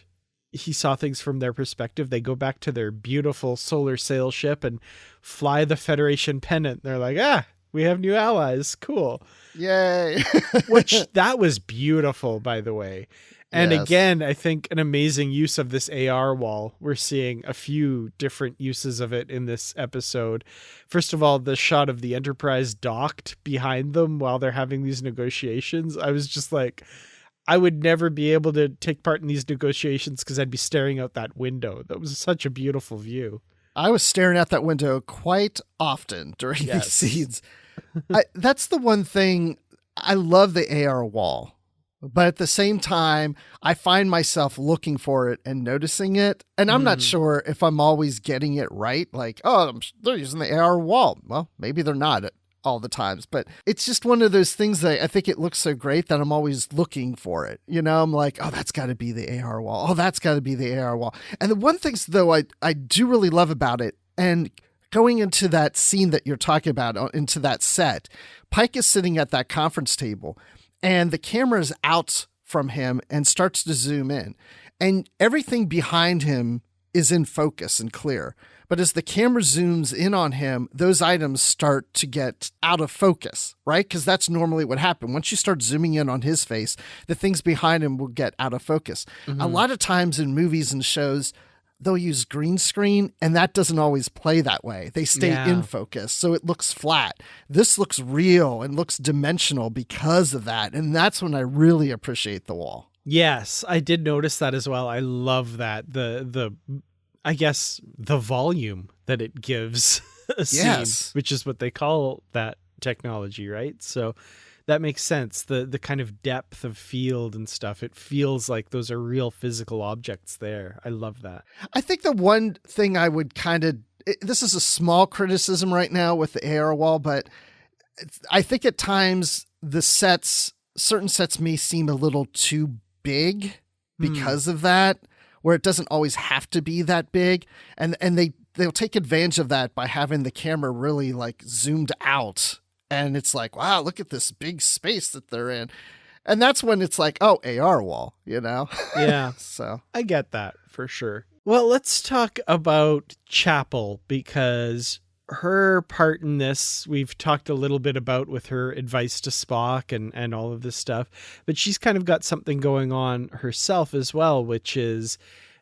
he saw things from their perspective. They go back to their beautiful solar sail ship and fly the Federation pennant. They're like, we have new allies. Cool. Yay. Which that was beautiful, by the way. And yes. Again, I think an amazing use of this AR wall. We're seeing a few different uses of it in this episode. First of all, the shot of the Enterprise docked behind them while they're having these negotiations. I was just like, I would never be able to take part in these negotiations because I'd be staring out that window. That was such a beautiful view. I was staring out that window quite often during these scenes. That's the one thing. I love the AR wall, but at the same time, I find myself looking for it and noticing it. And I'm not sure if I'm always getting it right. Like, oh, they're using the AR wall. Well, maybe they're not all the times, but it's just one of those things that I think it looks so great that I'm always looking for it. You know, I'm like, oh, that's got to be the AR wall. Oh, that's got to be the AR wall. And the one thing, though, I do really love about it, and going into that scene that you're talking about, into that set, Pike is sitting at that conference table, and the camera's out from him and starts to zoom in, and everything behind him is in focus and clear. But as the camera zooms in on him, those items start to get out of focus, right? Because that's normally what happens. Once you start zooming in on his face, the things behind him will get out of focus. A lot of times in movies and shows, they'll use green screen, and that doesn't always play that way. They stay in focus, so it looks flat. This looks real and looks dimensional because of that, and that's when I really appreciate the wall. Yes, I did notice that as well. I love that. I guess the volume that it gives a scene, which is what they call that technology, right? So that makes sense. The kind of depth of field and stuff, it feels like those are real physical objects there. I love that. I think the one thing I would this is a small criticism right now with the AR wall, but I think at times certain sets may seem a little too big because of that, where it doesn't always have to be that big. And they'll take advantage of that by having the camera really like zoomed out. And it's like, wow, look at this big space that they're in. And that's when it's like, oh, AR wall, you know? Yeah. So I get that for sure. Well, let's talk about Chapel, because her part in this, we've talked a little bit about with her advice to Spock and all of this stuff, but she's kind of got something going on herself as well, which is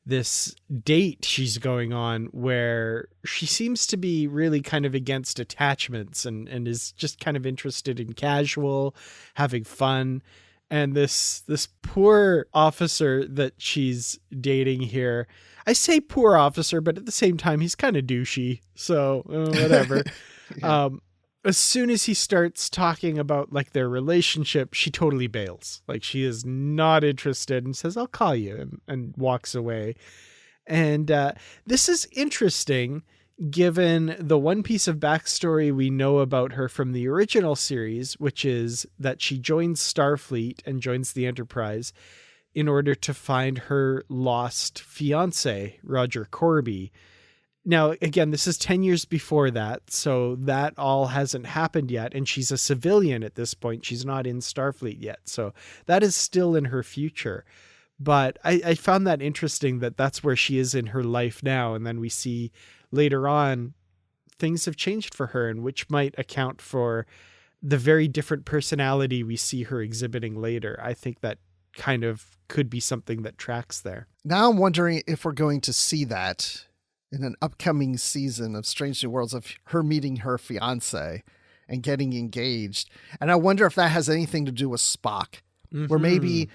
this date she's going on where she seems to be really kind of against attachments and is just kind of interested in casual, having fun. And this poor officer that she's dating here, I say poor officer, but at the same time, he's kind of douchey. So whatever. As soon as he starts talking about like their relationship, she totally bails. Like she is not interested and says, I'll call you, and walks away. And this is interesting given the one piece of backstory we know about her from the original series, which is that she joins Starfleet and joins the Enterprise in order to find her lost fiance, Roger Corby. Now, again, this is 10 years before that, so that all hasn't happened yet, and she's a civilian at this point. She's not in Starfleet yet, so that is still in her future. But I found that interesting that that's where she is in her life now, and then we see later on things have changed for her, and which might account for the very different personality we see her exhibiting later. I think that kind of could be something that tracks there. Now I'm wondering if we're going to see that in an upcoming season of Strange New Worlds, of her meeting her fiance and getting engaged. And I wonder if that has anything to do with Spock, where maybe,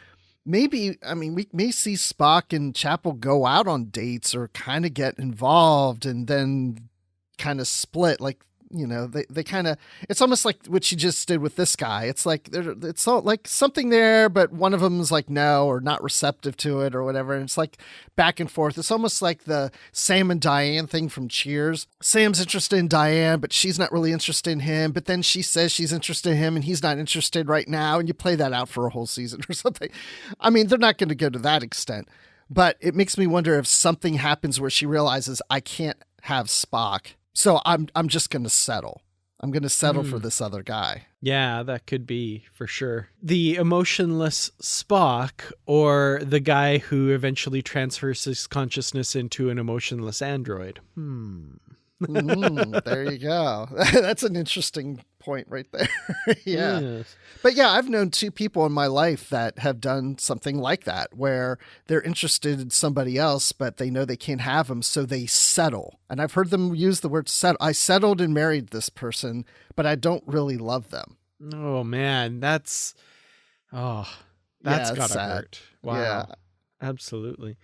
I mean, we may see Spock and Chapel go out on dates or kind of get involved and then kind of split. Like, you know, they kind of, it's almost like what she just did with this guy. It's like, it's all like something there, but one of them is like, no, or not receptive to it or whatever. And it's like back and forth. It's almost like the Sam and Diane thing from Cheers. Sam's interested in Diane, but she's not really interested in him. But then she says she's interested in him and he's not interested right now. And you play that out for a whole season or something. I mean, they're not going to go to that extent, but it makes me wonder if something happens where she realizes I can't have Spock. So I'm just going to settle. I'm going to settle for this other guy. Yeah, that could be for sure. The emotionless Spock, or the guy who eventually transfers his consciousness into an emotionless android. There you go. That's an interesting point right there. Yeah. Yes. But yeah, I've known two people in my life that have done something like that, where they're interested in somebody else, but they know they can't have them, so they settle. And I've heard them use the word settle. I settled and married this person, but I don't really love them. Oh man, that's That's it's gotta sad. hurt. Wow. Yeah. Absolutely.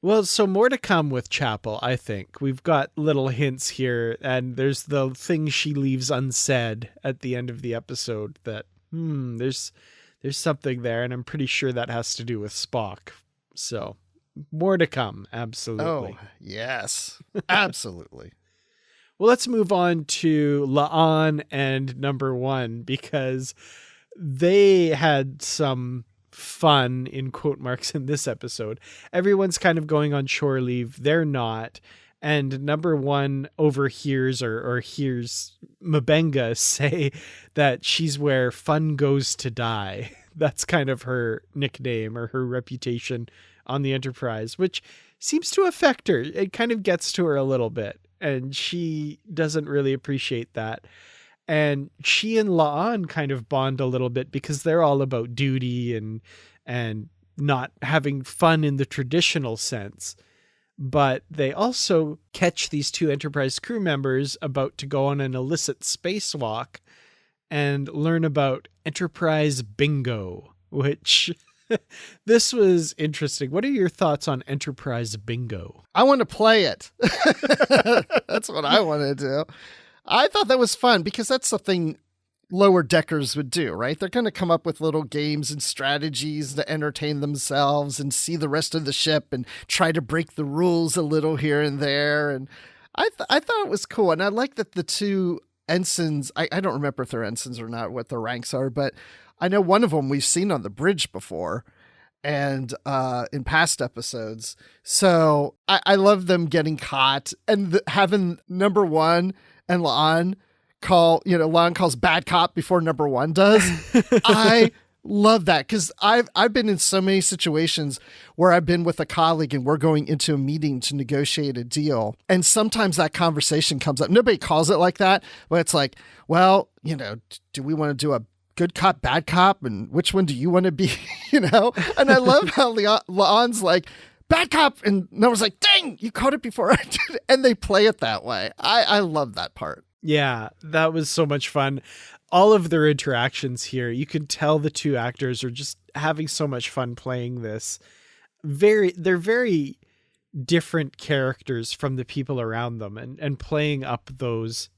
Well, so more to come with Chapel, I think. We've got little hints here, and there's the thing she leaves unsaid at the end of the episode that, there's something there, and I'm pretty sure that has to do with Spock. So, more to come, absolutely. Oh, yes. Absolutely. Well, let's move on to La'an and Number One, because they had some fun in quote marks in this episode. Everyone's kind of going on shore leave. They're not. And Number One overhears or hears M'Benga say that she's where fun goes to die. That's kind of her nickname or her reputation on the Enterprise, which seems to affect her. It kind of gets to her a little bit, and she doesn't really appreciate that. And she and La'an kind of bond a little bit because they're all about duty and not having fun in the traditional sense. But they also catch these two Enterprise crew members about to go on an illicit spacewalk and learn about Enterprise Bingo, which this was interesting. What are your thoughts on Enterprise Bingo? I want to play it. That's what I want to do. I thought that was fun because that's something lower deckers would do, right? They're going to come up with little games and strategies to entertain themselves and see the rest of the ship and try to break the rules a little here and there. And I thought it was cool. And I like that the two ensigns, I don't remember if they're ensigns or not, what their ranks are, but I know one of them we've seen on the bridge before and in past episodes. So I love them getting caught and having Number One and La'an La'an calls bad cop before Number One does. I love that because I've been in so many situations where I've been with a colleague and we're going into a meeting to negotiate a deal. And sometimes that conversation comes up. Nobody calls it like that, but it's like, well, do we want to do a good cop, bad cop? And which one do you want to be? And I love how La'an's like, bad cop. And Noah's like, dang, you caught it before I did it. And they play it that way. I love that part. Yeah, that was so much fun. All of their interactions here, you can tell the two actors are just having so much fun playing this. They're very different characters from the people around them and playing up those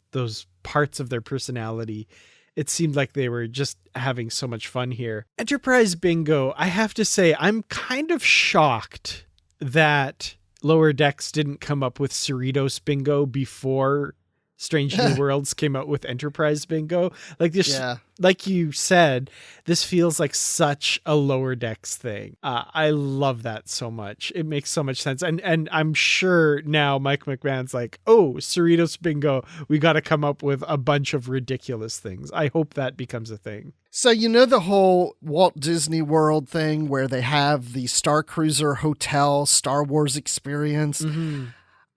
parts of their personality. It seemed like they were just having so much fun here. Enterprise Bingo, I have to say, I'm kind of shocked that Lower Decks didn't come up with Cerritos Bingo before Strange New Worlds came out with Enterprise Bingo. Like this, like you said, this feels like such a Lower Decks thing. I love that so much. It makes so much sense. And I'm sure now Mike McMahon's like, oh, Cerritos Bingo, we got to come up with a bunch of ridiculous things. I hope that becomes a thing. So the whole Walt Disney World thing where they have the Star Cruiser Hotel Star Wars experience. Mm-hmm.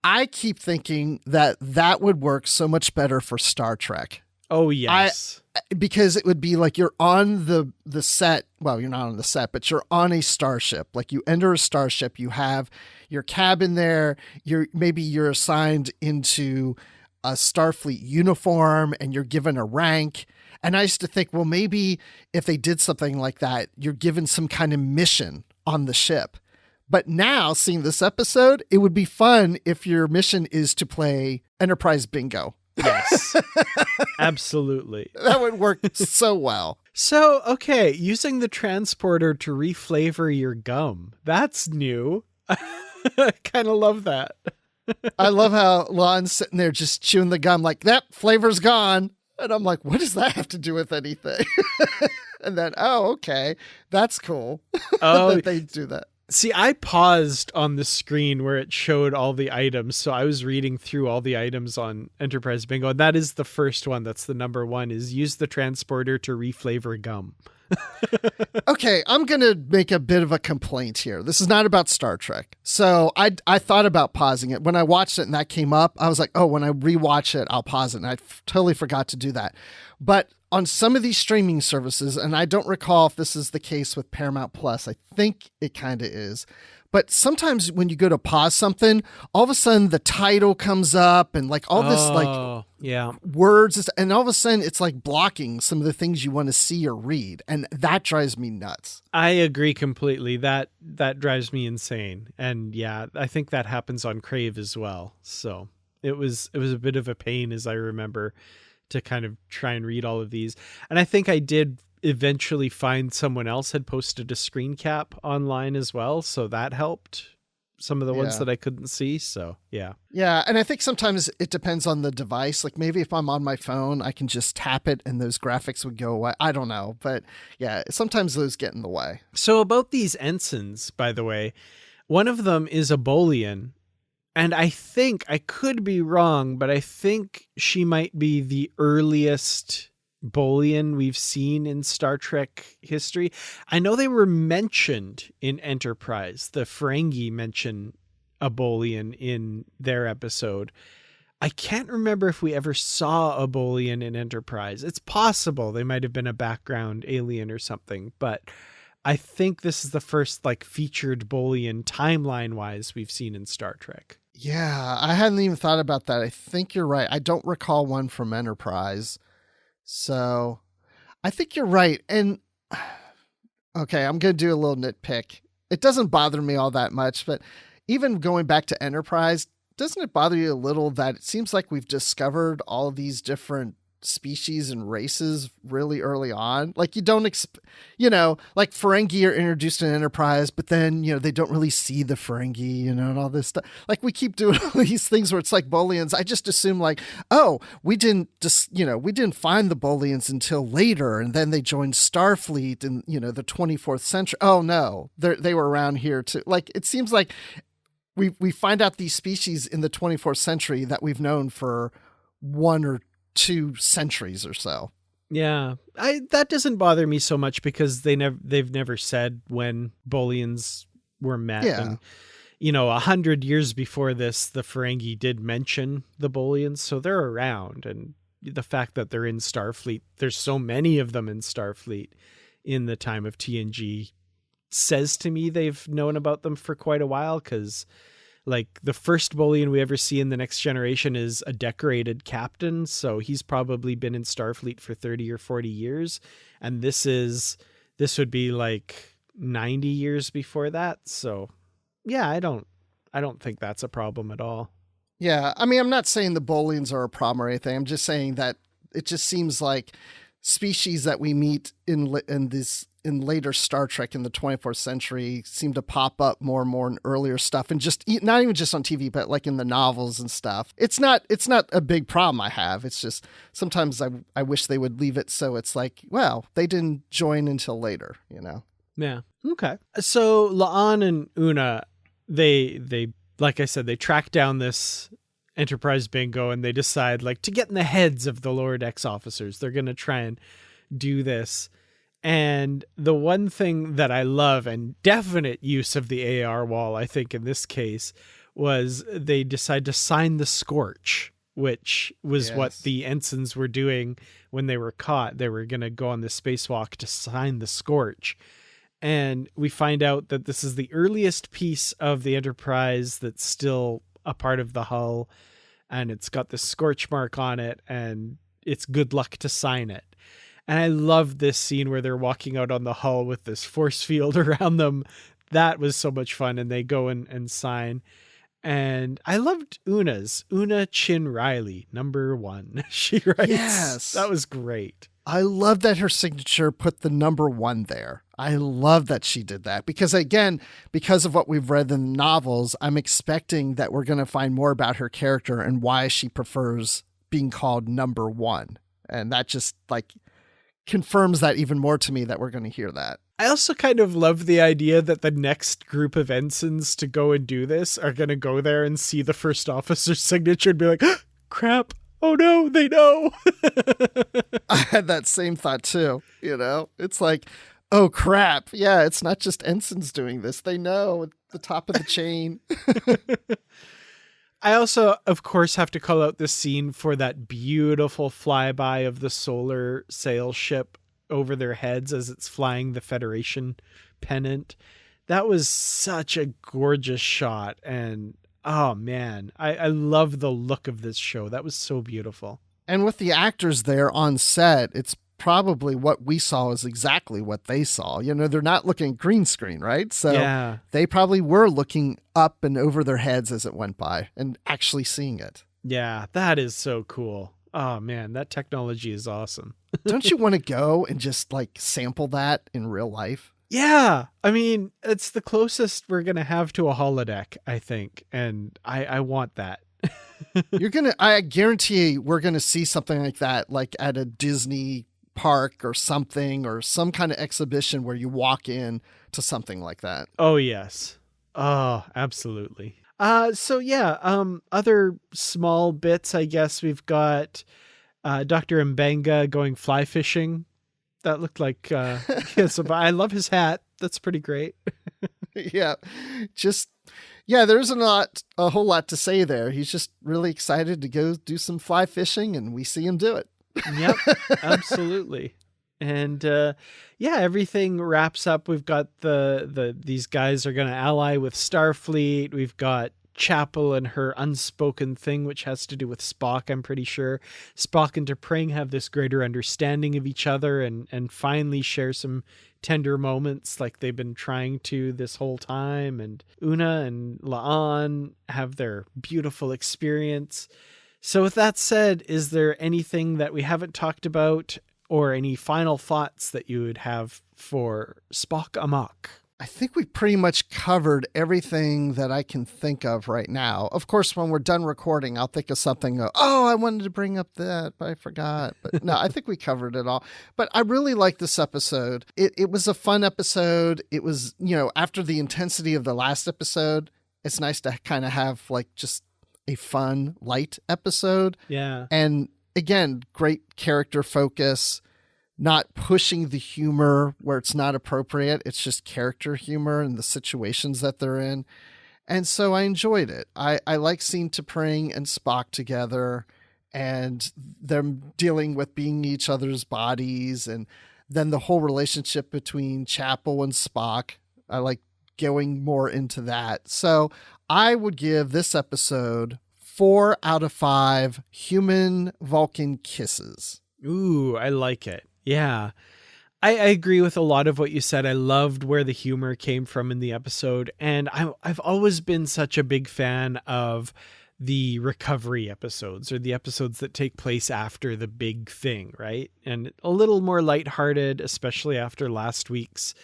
I keep thinking that would work so much better for Star Trek. Oh, yes. Because it would be like you're on the set. Well, you're not on the set, but you're on a starship. Like you enter a starship, you have your cabin there. You're assigned into a Starfleet uniform and you're given a rank. And I used to think, well, maybe if they did something like that, you're given some kind of mission on the ship. But now, seeing this episode, it would be fun if your mission is to play Enterprise Bingo. Yes, absolutely. That would work so well. So, okay, using the transporter to reflavor your gum. That's new. I kind of love that. I love how Lon's sitting there just chewing the gum like, that flavor's gone. And I'm like, what does that have to do with anything? And then, oh, okay, that's cool that they do that. See, I paused on the screen where it showed all the items. So I was reading through all the items on Enterprise Bingo. And that is the first one. That's the number one, is use the transporter to reflavor gum. Okay, I'm going to make a bit of a complaint here. This is not about Star Trek. So I thought about pausing it. When I watched it and that came up, I was like, oh, when I rewatch it, I'll pause it. And I totally forgot to do that. But on some of these streaming services, and I don't recall if this is the case with Paramount Plus, I think it kind of is, But sometimes when you go to pause something, all of a sudden the title comes up and like all this words, and all of a sudden it's like blocking some of the things you want to see or read. And that drives me nuts. I agree completely. That drives me insane. And yeah, I think that happens on Crave as well. So it was a bit of a pain, as I remember, to kind of try and read all of these. And I think I did eventually find someone else had posted a screen cap online as well. So that helped some of the ones that I couldn't see. So yeah. Yeah. And I think sometimes it depends on the device. Like maybe if I'm on my phone, I can just tap it and those graphics would go away. I don't know. But yeah, sometimes those get in the way. So about these ensigns, by the way, one of them is a Bolian. And I think, I could be wrong, but I think she might be the earliest Bolian we've seen in Star Trek history. I know they were mentioned in Enterprise. The Ferengi mention a Bolian in their episode. I can't remember if we ever saw a Bolian in Enterprise. It's possible they might have been a background alien or something, but I think this is the first like featured Bolian timeline-wise we've seen in Star Trek. Yeah, I hadn't even thought about that. I think you're right. I don't recall one from Enterprise. So I think you're right. And okay, I'm going to do a little nitpick. It doesn't bother me all that much, but even going back to Enterprise, doesn't it bother you a little that it seems like we've discovered all of these different species and races really early on? Like you don't like Ferengi are introduced in Enterprise, but then they don't really see the Ferengi, and all this stuff. Like we keep doing all these things where it's like Bolians. I just assume like, oh, we didn't find the Bolians until later, and then they joined Starfleet in the 24th century. Oh no, they were around here too. Like it seems like we find out these species in the 24th century that we've known for 1 or 2 centuries or so. Yeah, that doesn't bother me so much because they've never said when Bolians were met. Yeah. And 100 years before this, the Ferengi did mention the Bolians, so they're around. And the fact that they're in Starfleet, there's so many of them in Starfleet in the time of TNG, says to me they've known about them for quite a while, because like the first Bolian we ever see in The Next Generation is a decorated captain. So he's probably been in Starfleet for 30 or 40 years. And this would be like 90 years before that. So yeah, I don't think that's a problem at all. Yeah. I mean, I'm not saying the Bolians are a problem or anything. I'm just saying that it just seems like species that we meet in later Star Trek in the 24th century seem to pop up more and more in earlier stuff, and just not even just on TV, but like in the novels and stuff. It's not a big problem I have. It's just sometimes I wish they would leave it so it's like, well, they didn't join until later, Yeah. Okay. So La'an and Una, they like I said, they track down this Enterprise bingo and they decide like to get in the heads of the lower decks officers. They're going to try and do this. And the one thing that I love, and definite use of the AR wall, I think in this case, was they decide to sign the Scorch, which was what the ensigns were doing when they were caught. They were going to go on the spacewalk to sign the Scorch. And we find out that this is the earliest piece of the Enterprise that's still a part of the hull, and it's got the Scorch mark on it, and it's good luck to sign it. And I love this scene where they're walking out on the hull with this force field around them. That was so much fun. And they go and sign. And I loved Una Chin Riley, number 1. She writes. Yes. That was great. I love that her signature put the number 1 there. I love that she did that because, again, because of what we've read in the novels, I'm expecting that we're going to find more about her character and why she prefers being called number 1. And that just like confirms that even more to me that we're going to hear that. I also kind of love the idea that the next group of ensigns to go and do this are going to go there and see the first officer's signature and be like, oh, crap. Oh no, they know. I had that same thought too. It's like, oh crap. Yeah, it's not just ensigns doing this. They know at the top of the chain. I also, of course, have to call out this scene for that beautiful flyby of the solar sail ship over their heads as it's flying the Federation pennant. That was such a gorgeous shot. And oh man, I love the look of this show. That was so beautiful. And with the actors there on set, it's probably what we saw is exactly what they saw. You know, they're not looking at green screen, right? So Yeah. they probably were looking up and over their heads as it went by and actually seeing it. Yeah, that is so cool. Oh man, that technology is awesome. Don't you want to go and just like sample that in real life? Yeah. I mean, it's the closest we're going to have to a holodeck, I think. And I want that. I guarantee we're going to see something like that, like at a Disney park or something, or some kind of exhibition where you walk in to something like that. Oh, yes. Oh, absolutely. So yeah, other small bits, I guess we've got, Dr. Mbenga going fly fishing. That looked like, yes, I love his hat. That's pretty great. Yeah. There's a whole lot to say there. He's just really excited to go do some fly fishing, and we see him do it. Yep, absolutely. And everything wraps up. We've got these guys are going to ally with Starfleet. We've got Chapel and her unspoken thing, which has to do with Spock, I'm pretty sure. Spock and T'Pring have this greater understanding of each other and finally share some tender moments like they've been trying to this whole time. And Una and La'an have their beautiful experience. So with that said, is there anything that we haven't talked about or any final thoughts that you would have for Spock Amok? I think we pretty much covered everything that I can think of right now. Of course, when we're done recording, I'll think of something. I wanted to bring up that, but I forgot. But no, I think we covered it all. But I really like this episode. It was a fun episode. It was, after the intensity of the last episode, it's nice to kind of have like just a fun, light episode. Yeah. And again, great character focus. Not pushing the humor where it's not appropriate. It's just character humor and the situations that they're in. And so I enjoyed it. I like seeing T'Pring and Spock together and them dealing with being each other's bodies. And then the whole relationship between Chapel and Spock. I like going more into that. So I would give this episode 4 out of 5 human Vulcan kisses. Ooh, I like it. Yeah, I agree with a lot of what you said. I loved where the humor came from in the episode. And I've always been such a big fan of the recovery episodes, or the episodes that take place after the big thing, right? And a little more lighthearted, especially after last week's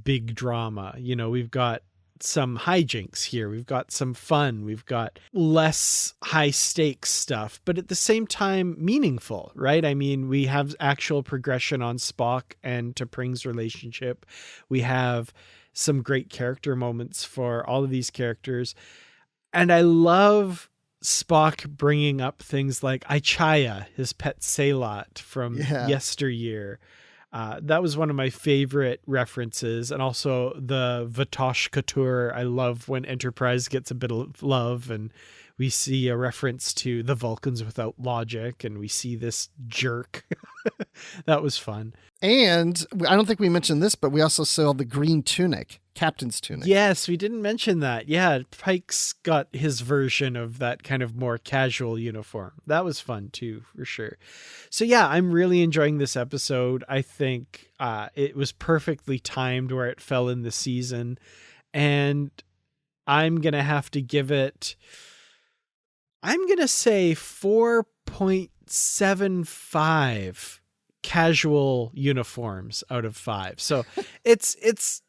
big drama. We've got some hijinks here. We've got some fun. We've got less high stakes stuff, but at the same time, meaningful, right? I mean, we have actual progression on Spock and T'Pring's relationship. We have some great character moments for all of these characters. And I love Spock bringing up things like Ichaya, his pet Sailot from yesteryear. That was one of my favorite references. And also the Vatosh Couture. I love when Enterprise gets a bit of love and we see a reference to the Vulcans without logic and we see this jerk. That was fun. And I don't think we mentioned this, but we also saw the green tunic, captain's tunic. Yes, we didn't mention that. Yeah, Pike's got his version of that kind of more casual uniform. That was fun too, for sure. So yeah, I'm really enjoying this episode. I think it was perfectly timed where it fell in the season. And I'm going to have to give it, I'm going to say 4.75 casual uniforms out of 5. So it's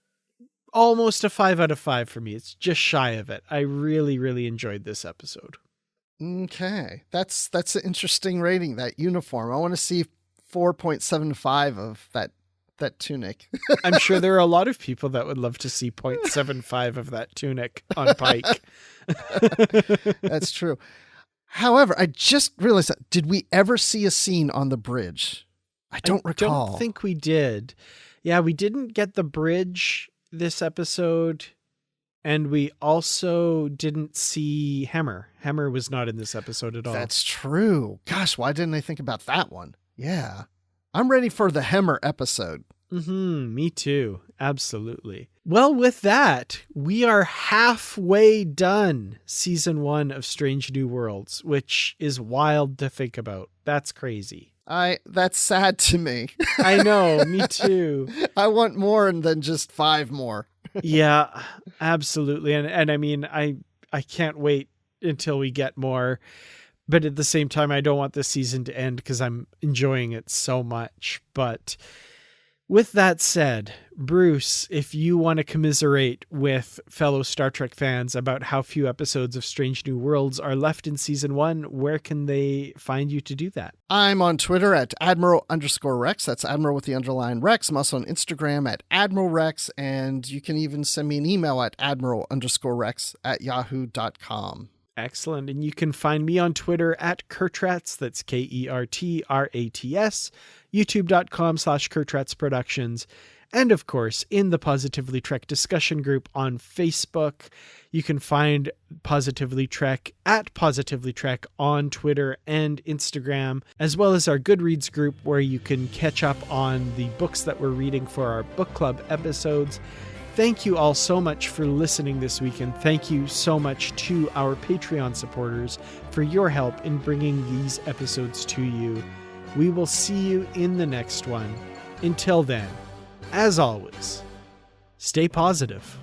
almost a 5 out of 5 for me. It's just shy of it. I really, really enjoyed this episode. Okay. That's an interesting rating, that uniform. I want to see 4.75 of that tunic. I'm sure there are a lot of people that would love to see 0.75 of that tunic on Pike. That's true. However, I just realized that, did we ever see a scene on the bridge? I don't recall. I don't think we did. Yeah, we didn't get the bridge this episode, and we also didn't see Hemmer. Hemmer was not in this episode at all. That's true. Gosh, why didn't I think about that one? Yeah. I'm ready for the Hemmer episode. Me too. Absolutely. Well, with that, we are halfway done season 1 of Strange New Worlds, which is wild to think about. That's crazy. That's sad to me. I know, me too. I want more than just 5 more. Yeah, absolutely. And I mean, I can't wait until we get more. But at the same time, I don't want this season to end because I'm enjoying it so much. But with that said, Bruce, if you want to commiserate with fellow Star Trek fans about how few episodes of Strange New Worlds are left in season 1, where can they find you to do that? I'm on Twitter at Admiral_Rex. That's Admiral with the underline Rex. I'm also on Instagram at Admiral Rex. And you can even send me an email at Admiral_Rex@yahoo.com. Excellent. And you can find me on Twitter at Kertrats. That's KERTRATS. YouTube.com/Kertrats Productions. And of course, in the Positively Trek discussion group on Facebook. You can find Positively Trek at Positively Trek on Twitter and Instagram, as well as our Goodreads group where you can catch up on the books that we're reading for our book club episodes. Thank you all so much for listening this week, and thank you so much to our Patreon supporters for your help in bringing these episodes to you. We will see you in the next one. Until then, as always, stay positive.